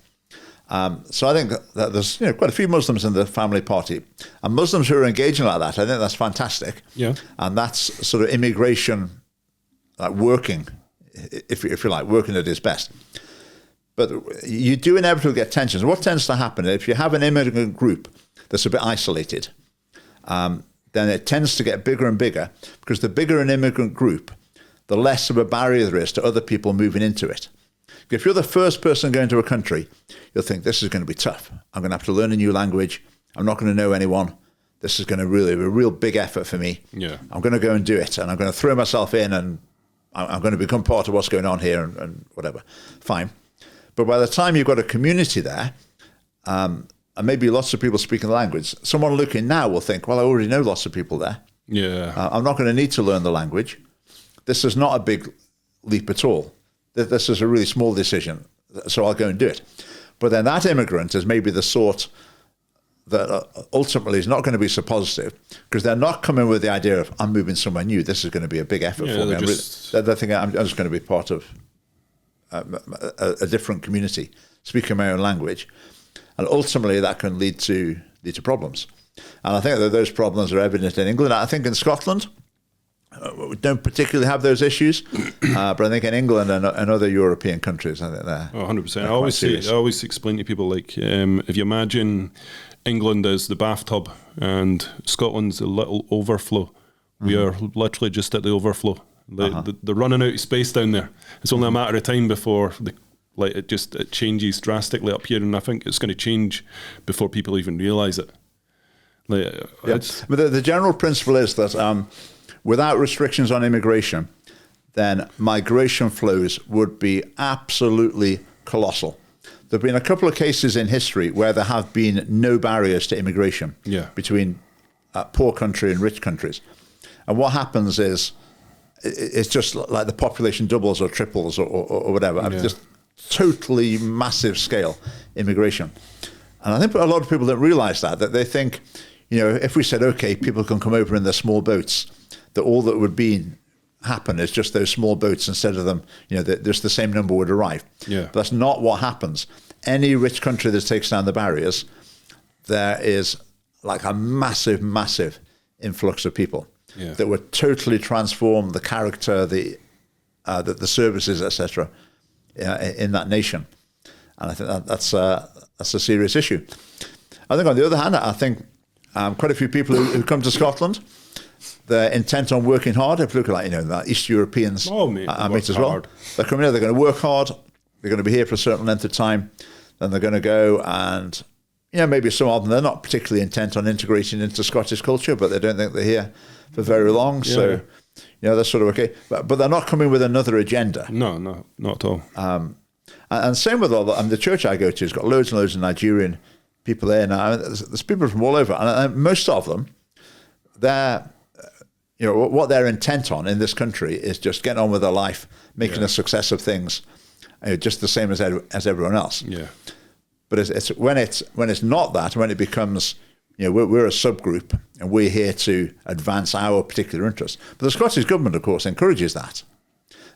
B: So I think that there's quite a few Muslims in the Family Party, and Muslims who are engaging like that. I think that's fantastic.
A: Yeah,
B: and that's sort of immigration, like working, if you like, working at its best. But you do inevitably get tensions. What tends to happen if you have an immigrant group that's a bit isolated, then it tends to get bigger and bigger, because the bigger an immigrant group, the less of a barrier there is to other people moving into it. If you're the first person going to a country, you'll think, this is going to be tough. I'm going to have to learn a new language. I'm not going to know anyone. This is going to really be a real big effort for me.
A: Yeah.
B: I'm going to go and do it, and I'm going to throw myself in, and I'm going to become part of what's going on here, and whatever. Fine. But by the time you've got a community there, and maybe lots of people speaking the language, someone looking now will think, well, I already know lots of people there.
A: Yeah.
B: I'm not going to need to learn the language. This is not a big leap at all. This is a really small decision, so I'll go and do it. But then that immigrant is maybe the sort that ultimately is not going to be so positive, because they're not coming with the idea of, I'm moving somewhere new, this is going to be a big effort for me. They're thinking, I'm just going to be part of a different community, speaking my own language. And ultimately that can lead to problems. And I think that those problems are evident in England. I think in Scotland, we don't particularly have those issues, but I think in England and other European countries, I think they're
A: 100%. I always explain to people, like, if you imagine England as the bathtub and Scotland's the little overflow, we are literally just at the overflow. They're running out of space down there. It's only a matter of time before it changes drastically up here, and I think it's going to change before people even realise it.
B: But the general principle is that without restrictions on immigration, then migration flows would be absolutely colossal. There have been a couple of cases in history where there have been no barriers to immigration between poor country and rich countries. And what happens is, it's just like the population doubles or triples or whatever. I mean, just totally massive scale immigration. And I think a lot of people don't realize that they think, if we said, okay, people can come over in their small boats, that all that would happen is just those small boats, instead of them, there's the same number would arrive.
A: Yeah.
B: But that's not what happens. Any rich country that takes down the barriers, there is like a massive, massive influx of people that would totally transform the character, the services, etc., in that nation. And I think that's a serious issue. I think on the other hand, I think quite a few people who come to Scotland, they're intent on working hard. If you look at the East Europeans, I meet as well. Hard. They're coming here, they're going to work hard, they're going to be here for a certain length of time, then they're going to go and, maybe some of them, they're not particularly intent on integrating into Scottish culture, but they don't think they're here for very long. Yeah. So, they're sort of okay. But they're not coming with another agenda.
A: No, not at all.
B: And same with the church I go to has got loads and loads of Nigerian people there now. There's people from all over. And most of them, what they're intent on in this country is just getting on with their life, making a success of things, just the same as everyone else.
A: Yeah.
B: But it's when it's not that, when it becomes, we're a subgroup and we're here to advance our particular interests. But the Scottish government, of course, encourages that.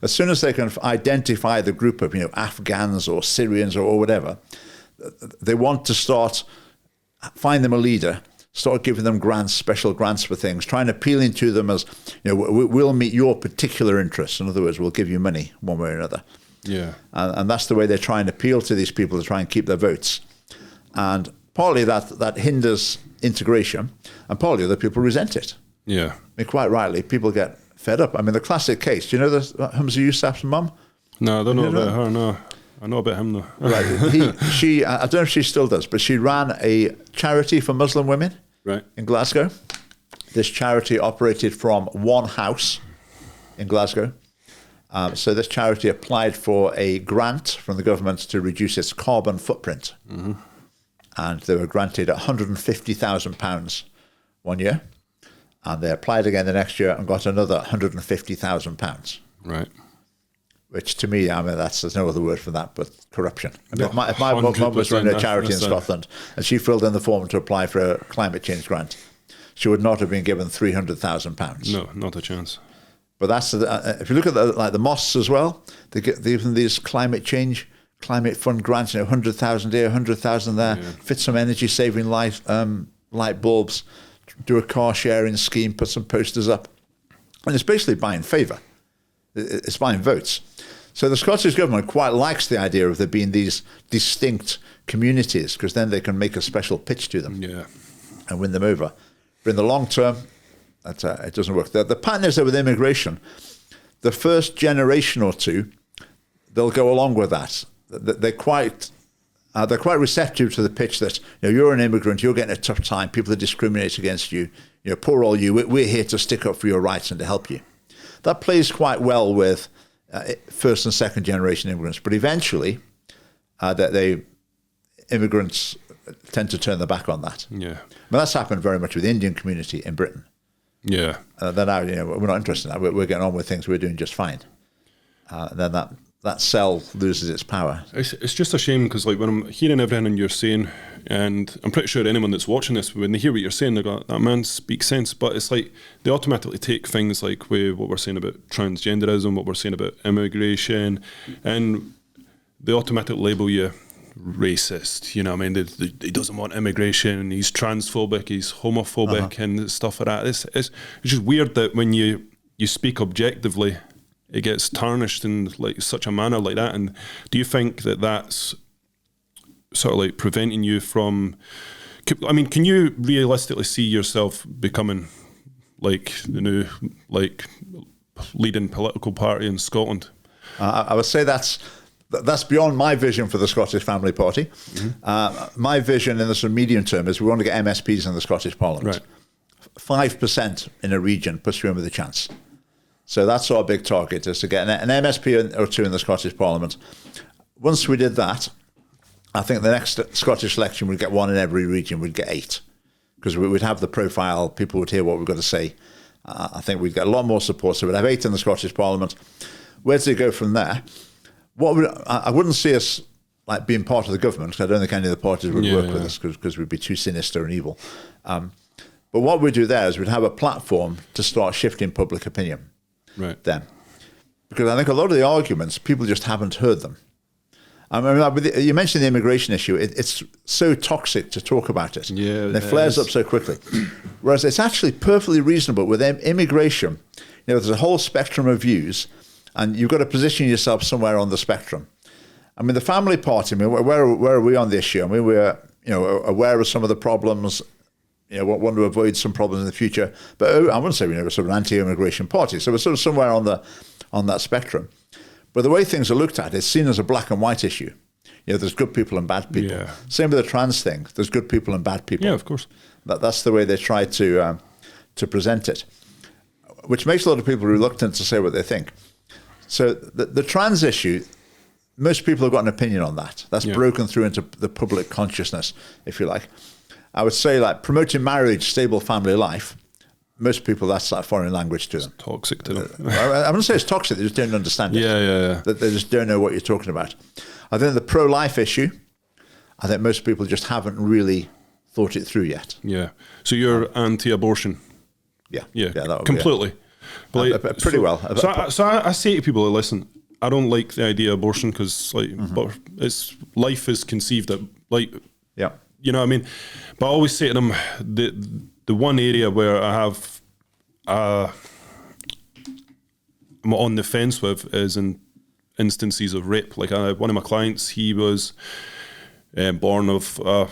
B: As soon as they can identify the group of Afghans or Syrians or whatever, they want to find them a leader, start giving them grants, special grants for things, trying to appeal to them as, we'll meet your particular interests. In other words, we'll give you money one way or another.
A: Yeah.
B: And that's the way they try and appeal to these people to try and keep their votes. And partly that hinders integration, and partly other people resent it.
A: Yeah.
B: I mean, quite rightly, people get fed up. I mean, the classic case, do you know Hamza Yousaf's mum?
A: No, I don't know about her, no. I know about him, though.
B: Right. I don't know if she still does, but she ran a charity for Muslim women in Glasgow. This charity operated from one house in Glasgow. So this charity applied for a grant from the government to reduce its carbon footprint. And they were granted £150,000 one year. And they applied again the next year and got another £150,000.
A: Right.
B: Which to me, I mean, there's no other word for that but corruption. I mean, if my mum was running a charity in Scotland and she filled in the form to apply for a climate change grant, she would not have been given £300,000.
A: No, not a chance.
B: But that's if you look at the mosques as well, they even these climate fund grants, 100,000 here, 100,000 there, fit some energy saving light bulbs, do a car sharing scheme, put some posters up, and it's basically buying favour. It's buying votes. So the Scottish government quite likes the idea of there being these distinct communities, because then they can make a special pitch to them and win them over. But in the long term, it doesn't work. The pattern is that with immigration, the first generation or two, they'll go along with that. They're quite receptive to the pitch that you're an immigrant, you're getting a tough time, people are discriminating against you. Poor old you. We're here to stick up for your rights and to help you. That plays quite well with first and second generation immigrants, but eventually, immigrants tend to turn their back on that.
A: Yeah,
B: I mean, that's happened very much with the Indian community in Britain.
A: Yeah,
B: then now we're not interested in that. We're getting on with things. We're doing just fine. Then that cell loses its power.
A: It's just a shame because when I'm hearing everything you're saying, and I'm pretty sure anyone that's watching this, when they hear what you're saying, they go, that man speaks sense. But it's like they automatically take things like what we're saying about transgenderism, what we're saying about immigration, and they automatically label you racist. I mean, he doesn't want immigration, he's transphobic, he's homophobic, and stuff like that. It's just weird that when you speak objectively, it gets tarnished in like such a manner like that. And do you think that that's sort of like preventing you from? I mean, can you realistically see yourself becoming like the new leading political party in Scotland?
B: I would say that's beyond my vision for the Scottish Family Party. Mm-hmm. My vision in the sort of medium term is we want to get MSPs in the Scottish Parliament. Right. 5% in a region puts you in with a chance. So that's our big target, is to get an MSP or two in the Scottish Parliament. Once we did that, I think the next Scottish election we'd get one in every region. We'd get 8 because we would have the profile. People would hear what we've got to say. I think we'd get a lot more support. So we'd have 8 in the Scottish Parliament. Where does it go from there? I wouldn't see us like being part of the government, because I don't think any of the parties would work with us because we'd be too sinister and evil. But what we'd do there is we'd have a platform to start shifting public opinion.
A: Right.
B: Then, because I think a lot of the arguments, people just haven't heard them. I mean, you mentioned the immigration issue. It's so toxic to talk about it.
A: Yeah,
B: and it flares up so quickly. Whereas it's actually perfectly reasonable with immigration. There's a whole spectrum of views, and you've got to position yourself somewhere on the spectrum. I mean, the family party. I mean, where are we on the issue? I mean, we're aware of some of the problems. Want to avoid some problems in the future. But I wouldn't say we're sort of an anti-immigration party. So we're sort of somewhere on that spectrum. But the way things are looked at, it's seen as a black and white issue. There's good people and bad people.
A: Yeah.
B: Same with the trans thing. There's good people and bad people.
A: Yeah, of course.
B: That's the way they try to present it, which makes a lot of people reluctant to say what they think. So the trans issue, most people have got an opinion on that. That's broken through into the public consciousness, if you like. I would say, like, promoting marriage, stable family life, most people, that's like foreign language to them.
A: It's toxic to them.
B: I wouldn't say it's toxic, they just don't understand it.
A: Yeah.
B: They just don't know what you're talking about. I think the pro-life issue, I think most people just haven't really thought it through yet.
A: Yeah. So you're anti-abortion?
B: Yeah.
A: That completely. But
B: pretty well.
A: So I say to people, listen, I don't like the idea of abortion because it's life is conceived at you know what I mean? But I always say to them, the one area where I have I'm on the fence with is in instances of rape. Like one of my clients, he was born of a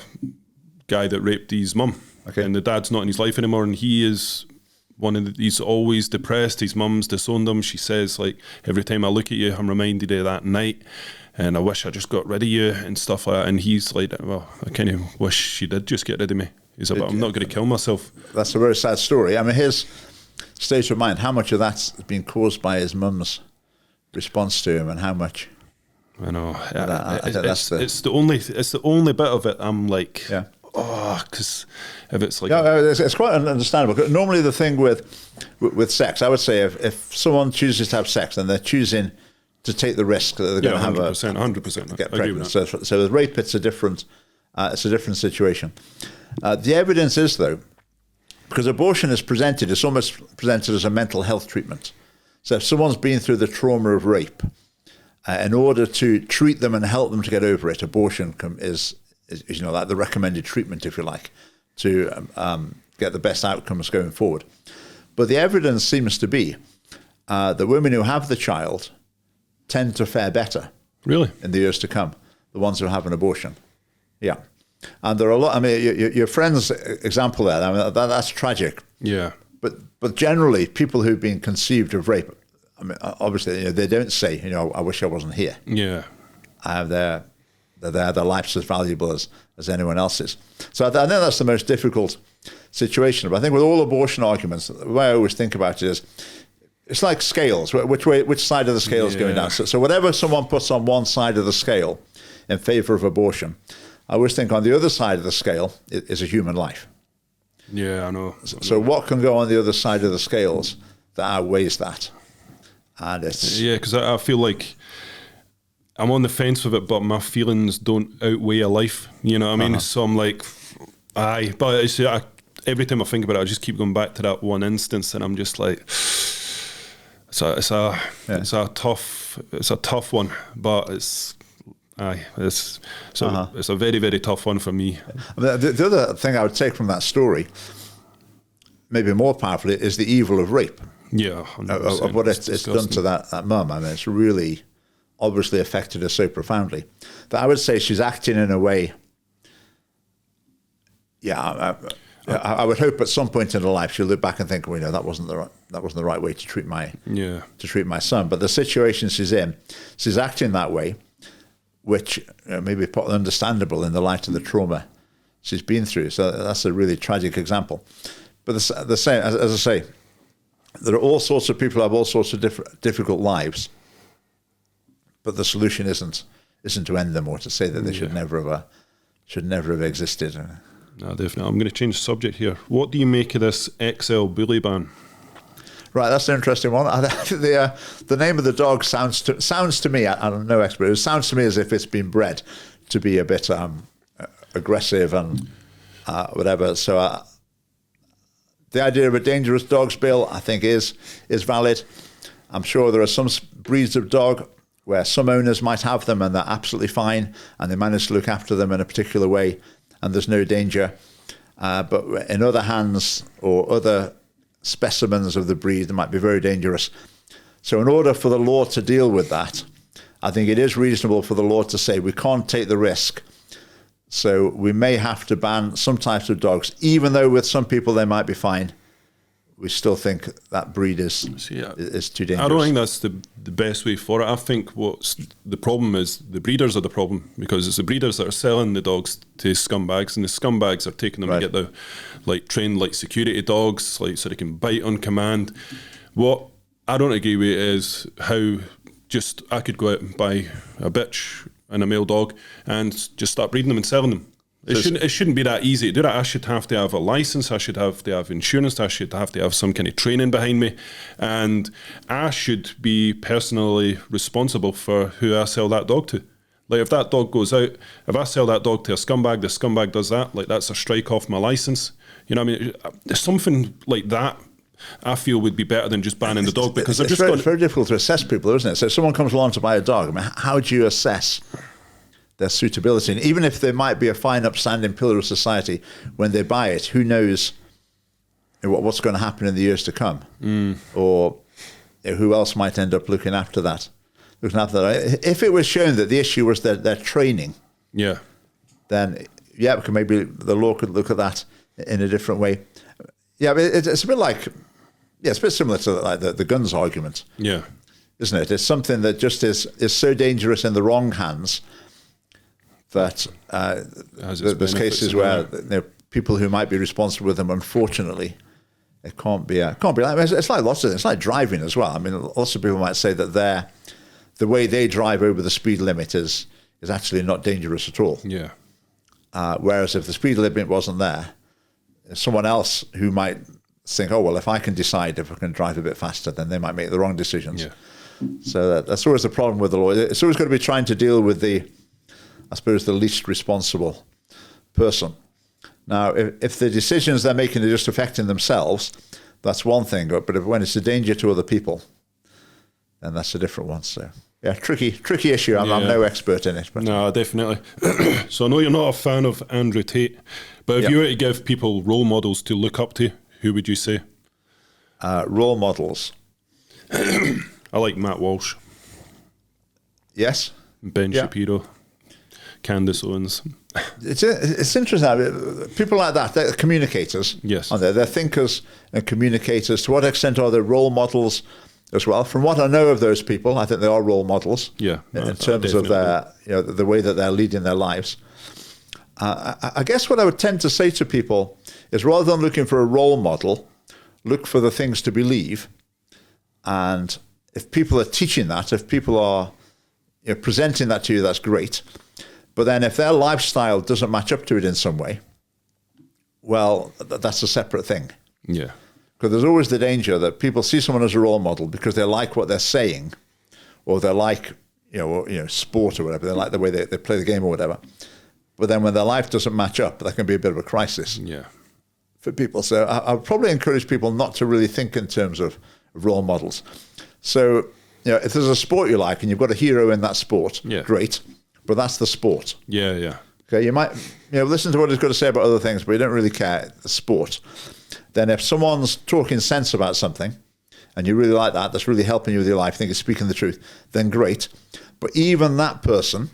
A: guy that raped his mum, and the dad's not in his life anymore, and he is he's always depressed. His mum's disowned him. She says, like, every time I look at you, I'm reminded of that night. And I wish I just got rid of you and stuff like that. And he's like, well, I kind of wish she did just get rid of me. He's like, but I'm not going to kill myself.
B: That's a very sad story. I mean, his state of mind, how much of that's been caused by his mum's response to him, and how much?
A: I know. It's the only bit of it I'm like, because if it's like...
B: Yeah, it's quite understandable. Normally the thing with sex, I would say if someone chooses to have sex, then they're choosing to take the risk that they're going to have
A: 100%.
B: get pregnant. So with rape, it's a different situation. The evidence is, though, because abortion is presented, it's almost presented as a mental health treatment. So if someone's been through the trauma of rape, in order to treat them and help them to get over it, abortion is like the recommended treatment, if you like, to get the best outcomes going forward. But the evidence seems to be that women who have the child tend to fare better.
A: Really?
B: In the years to come, the ones who have an abortion. Yeah. And there are a lot, I mean, your friend's example there, I mean, that's tragic.
A: Yeah.
B: But generally, people who've been conceived of rape, I mean, obviously, they don't say, I wish I wasn't here.
A: Yeah.
B: Their life's as valuable as anyone else's. So I think that's the most difficult situation. But I think with all abortion arguments, the way I always think about it is, it's like scales. Which side of the scale is going down? So whatever someone puts on one side of the scale in favor of abortion, I always think on the other side of the scale is a human life.
A: Yeah, I know.
B: So what can go on the other side of the scales that outweighs that? And it's...
A: Yeah, because I feel like I'm on the fence with it, but my feelings don't outweigh a life. You know what I mean? So I'm like, aye. But every time I think about it, I just keep going back to that one instance, and I'm just like... It's a tough one, but it's a very, very tough one for me.
B: The other thing I would take from that story, maybe more powerfully, is the evil of rape.
A: Yeah,
B: of what it's done to that mum. I mean, it's really obviously affected her so profoundly that I would say she's acting in a way. Yeah. I would hope at some point in her life she'll look back and think, well, that wasn't the right way to treat my son. But the situation she's in, she's acting that way, which maybe understandable in the light of the trauma she's been through. So that's a really tragic example. But the same, as I say, there are all sorts of people who have all sorts of difficult lives, but the solution isn't to end them or to say that they should never have existed.
A: No, definitely. I'm going to change the subject here. What do you make of this XL bully ban?
B: Right, that's an interesting one. The name of the dog sounds to me, I'm no expert, it sounds to me as if it's been bred to be a bit aggressive and whatever. So the idea of a dangerous dogs bill, I think, is valid. I'm sure there are some breeds of dog where some owners might have them and they're absolutely fine and they manage to look after them in a particular way and there's no danger. But in other hands or other specimens of the breed, they might be very dangerous. So in order for the law to deal with that, I think it is reasonable for the law to say we can't take the risk. So we may have to ban some types of dogs, even though with some people they might be fine. We still think that breed is too dangerous.
A: I don't think that's the best way for it. I think what's the problem is the breeders are the problem, because it's the breeders that are selling the dogs to scumbags, and the scumbags are taking them to get the trained security dogs, so they can bite on command. What I don't agree with is how I could go out and buy a bitch and a male dog and just start breeding them and selling them. It shouldn't be that easy to do that. I should have to have a license, I should have to have insurance, I should have to have some kind of training behind me, and I should be personally responsible for who I sell that dog to. If that dog goes out, if I sell that dog to a scumbag, the scumbag does that, that's a strike off my license. You know what I mean? There's something like that I feel would be better than just banning the dog, because
B: it's very difficult to assess people, isn't it? So if someone comes along to buy a dog, I mean, how do you assess their suitability? And even if they might be a fine, upstanding pillar of society, when they buy it, who knows what's going to happen in the years to come, or who else might end up looking after that. If it was shown that the issue was their training, then maybe the law could look at that in a different way. Yeah, but it's a bit it's a bit similar to the guns argument.
A: Yeah,
B: isn't it? It's something that just is so dangerous in the wrong hands that there's cases where people who might be responsible with them, unfortunately, it can't be like it's like lots of things. It's like driving as well. I mean, lots of people might say that the way they drive over the speed limit is actually not dangerous at all.
A: Yeah.
B: Whereas if the speed limit wasn't there, someone else who might think, oh, well, if I can decide if I can drive a bit faster, then they might make the wrong decisions.
A: Yeah.
B: So that's always the problem with the law. It's always going to be trying to deal with the least responsible person. Now, if the decisions they're making are just affecting themselves, that's one thing. But when it's a danger to other people, then that's a different one. So, yeah, tricky issue. I'm no expert in it. But.
A: No, definitely. So I know you're not a fan of Andrew Tate, but if you were to give people role models to look up to, who would you say?
B: Role models.
A: I like Matt Walsh.
B: Yes.
A: Ben Shapiro. Candace Owens.
B: It's interesting. People like that, they're communicators.
A: Yes.
B: Aren't they? They're thinkers and communicators. To what extent are they role models as well? From what I know of those people, I think they are role models.
A: Yeah.
B: In terms of their, the way that they're leading their lives. I guess what I would tend to say to people is, rather than looking for a role model, look for the things to believe. And if people are teaching that, if people are presenting that to you, that's great. But then if their lifestyle doesn't match up to it in some way, well, that's a separate thing.
A: Yeah.
B: Because there's always the danger that people see someone as a role model because they like what they're saying, or they like, sport or whatever. They like the way they play the game or whatever. But then when their life doesn't match up, that can be a bit of a crisis for people. So I would probably encourage people not to really think in terms of role models. So, if there's a sport you like and you've got a hero in that sport, great. But that's the sport.
A: Yeah, yeah.
B: Okay, you might listen to what he's got to say about other things, but you don't really care. The sport. Then if someone's talking sense about something, and you really like that, that's really helping you with your life, think it's speaking the truth, then great. But even that person,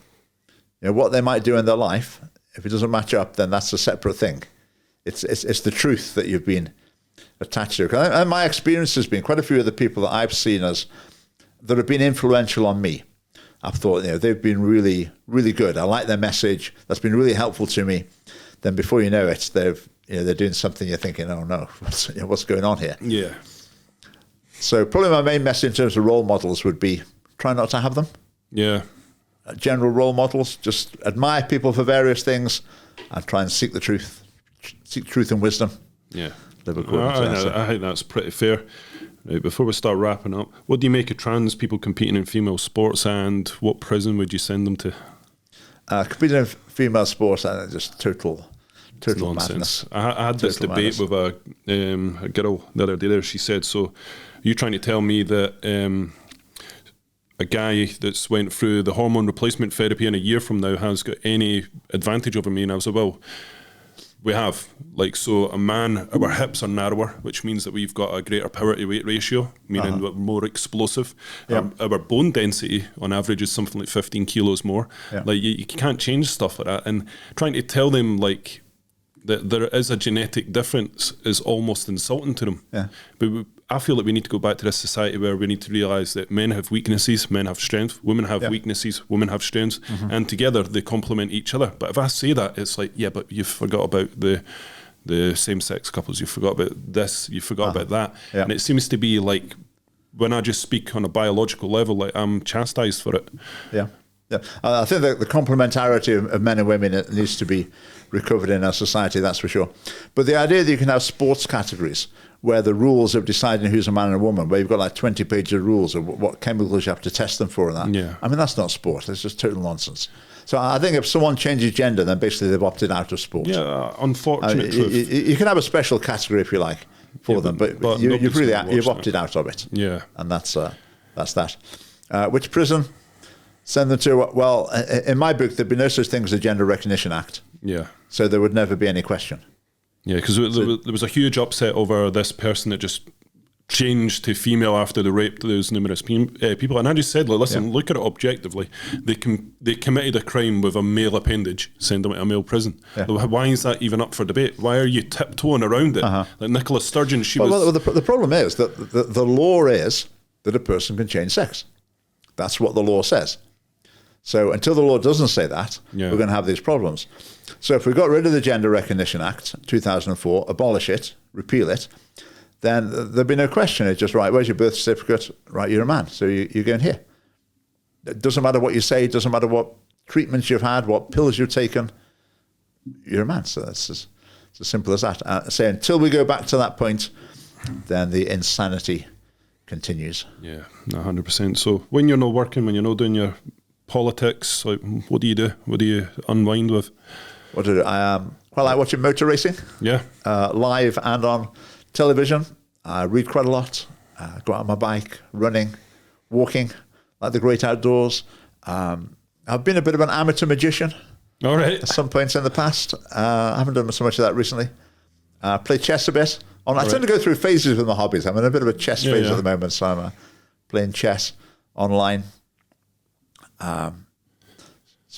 B: what they might do in their life, if it doesn't match up, then that's a separate thing. It's the truth that you've been attached to. And my experience has been quite a few of the people that I've seen that have been influential on me. I've thought, they've been really, really good. I like their message. That's been really helpful to me. Then before you know it, they're doing something you're thinking, oh no, what's going on here?
A: Yeah.
B: So probably my main message in terms of role models would be try not to have them.
A: Yeah.
B: General role models, just admire people for various things and try and seek truth and wisdom.
A: Yeah.
B: Live according to that.
A: I think that's pretty fair. Right, before we start wrapping up, what do you make of trans people competing in female sports, and what prison would you send them to?
B: Competing in female sports, just total
A: nonsense.
B: Madness.
A: I had this debate with a girl the other day there. She said, so you're trying to tell me that a guy that's went through the hormone replacement therapy in a year from now has got any advantage over me? And I was like, well, we have. So a man, our hips are narrower, which means that we've got a greater power to weight ratio, meaning we're more explosive. Our bone density on average is something like 15 kilos more. You can't change stuff like that. And trying to tell them that there is a genetic difference is almost insulting to them. Yeah. But I feel like we need to go back to this society where we need to realise that men have weaknesses, men have strength, women have weaknesses, women have strengths, and together they complement each other. But if I say that, it's like, yeah, but you forgot about the same-sex couples, you forgot about this, you forgot about that. Yeah. And it seems to be like, when I just speak on a biological level, like I'm chastised for it.
B: Yeah. Yeah, I think that the complementarity of men and women needs to be recovered in our society, that's for sure. But the idea that you can have sports categories where the rules of deciding who's a man and a woman, where you've got 20 pages of rules of what chemicals you have to test them for and that. I mean, that's not sport. It's just total nonsense. So I think if someone changes gender, then basically they've opted out of sport.
A: Yeah, unfortunate truth.
B: You can have a special category if you like for them, but you've opted out of it.
A: Yeah.
B: And that's that. Which prison? Send them to, well, in my book, there'd be no such thing as a Gender Recognition Act.
A: Yeah.
B: So there would never be any question.
A: Yeah, because there was a huge upset over this person that just changed to female after they raped those numerous people. And I just said, listen, look at it objectively. They committed a crime with a male appendage, send them to a male prison. Yeah. Why is that even up for debate? Why are you tiptoeing around it? Like Nicola Sturgeon,
B: the problem is that the law is that a person can change sex. That's what the law says. So until the law doesn't say that, we're going to have these problems. So if we got rid of the Gender Recognition Act, 2004, abolish it, repeal it, then there'd be no question. It's just, right, where's your birth certificate? Right, you're a man, so you're going here. It doesn't matter what you say, it doesn't matter what treatments you've had, what pills you've taken. you're a man. So it's as simple as that. So until we go back to that point, then the insanity continues.
A: Yeah, 100%. So when you're not working, when you're not doing your politics, like, what do you do? What do you unwind with?
B: What do I do? I like watching motor racing.
A: Yeah.
B: Live and on television. I read quite a lot. Go out on my bike, running, walking, like the great outdoors. I've been a bit of an amateur magician.
A: All right.
B: At some points in the past. I haven't done so much of that recently. Play chess a bit. I tend to go through phases with my hobbies. I'm in a bit of a chess phase at the moment, so I'm playing chess online. So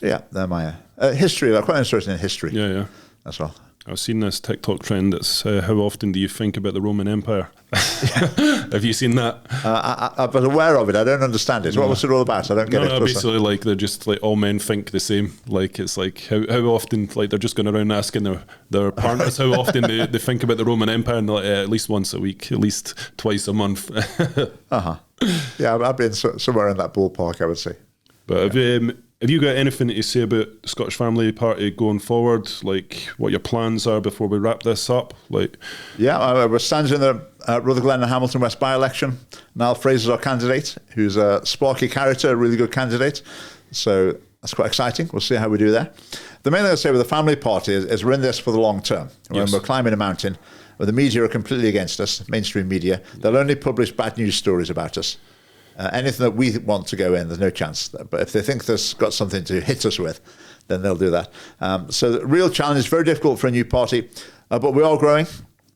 B: yeah, they're my history. I'm quite interested in history.
A: Yeah.
B: That's all.
A: I've seen this TikTok trend. It's how often do you think about the Roman Empire? Have you seen that?
B: I'm aware of it. I don't understand it. What was it all about? I don't get it.
A: No, basically, like, they're just like, all men think the same. Like, it's like how often, like, they're just going around asking their partners how often they think about the Roman Empire, and like, at least once a week, at least twice a month.
B: Yeah, I've been somewhere in that ballpark, I would say.
A: But have you got anything to say about the Scottish Family Party going forward? Like, what your plans are before we wrap this up? Like,
B: yeah, we're standing in the Rutherglen and Hamilton West by-election. Niall Fraser's our candidate, who's a sparky character, a really good candidate. So that's quite exciting. We'll see how we do there. The main thing I say with the Family Party is we're in this for the long term. When we're climbing a mountain, where the media are completely against us, mainstream media, they'll only publish bad news stories about us. Anything that we want to go in, there's no chance. But if they think there's got something to hit us with, then they'll do that. So the real challenge is very difficult for a new party, but we are growing.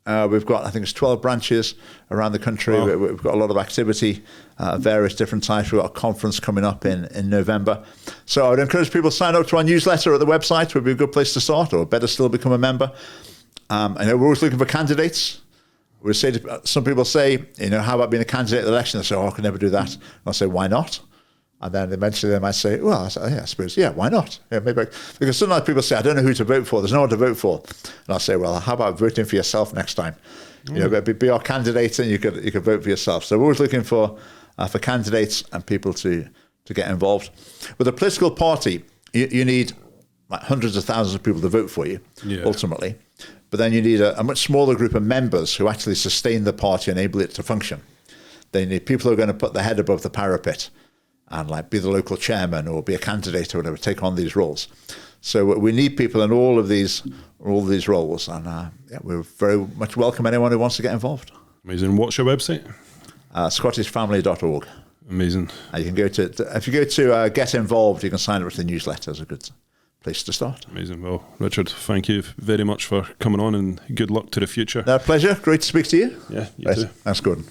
B: We've got, I think it's 12 branches around the country. Wow. We've got a lot of activity, various different types. We've got a conference coming up in November. So I would encourage people to sign up to our newsletter at the website. Would be a good place to start, or better still, become a member. I know we're always looking for candidates. We say some people say, how about being a candidate at the election? They say, I could never do that. And I'll say, why not? And then eventually they might say, well, I suppose, why not? Yeah, maybe. Because sometimes people say, I don't know who to vote for. There's no one to vote for. And I'll say, well, how about voting for yourself next time? Be our candidate, and you could vote for yourself. So we're always looking for candidates and people to get involved. With a political party, you need like hundreds of thousands of people to vote for you, ultimately. But then you need a much smaller group of members who actually sustain the party and enable it to function. Then you need people who are going to put their head above the parapet and like be the local chairman or be a candidate or whatever, take on these roles. So we need people in all of these roles, and we very much welcome anyone who wants to get involved.
A: Amazing. What's your website?
B: ScottishFamily.org.
A: Amazing.
B: You can go to if you go to Get Involved, you can sign up to the newsletter. It's a good place to start.
A: Amazing. Well, Richard, thank you very much for coming on, and good luck to the future.
B: Pleasure. Great to speak to you.
A: Yeah, you too.
B: Thanks, Gordon.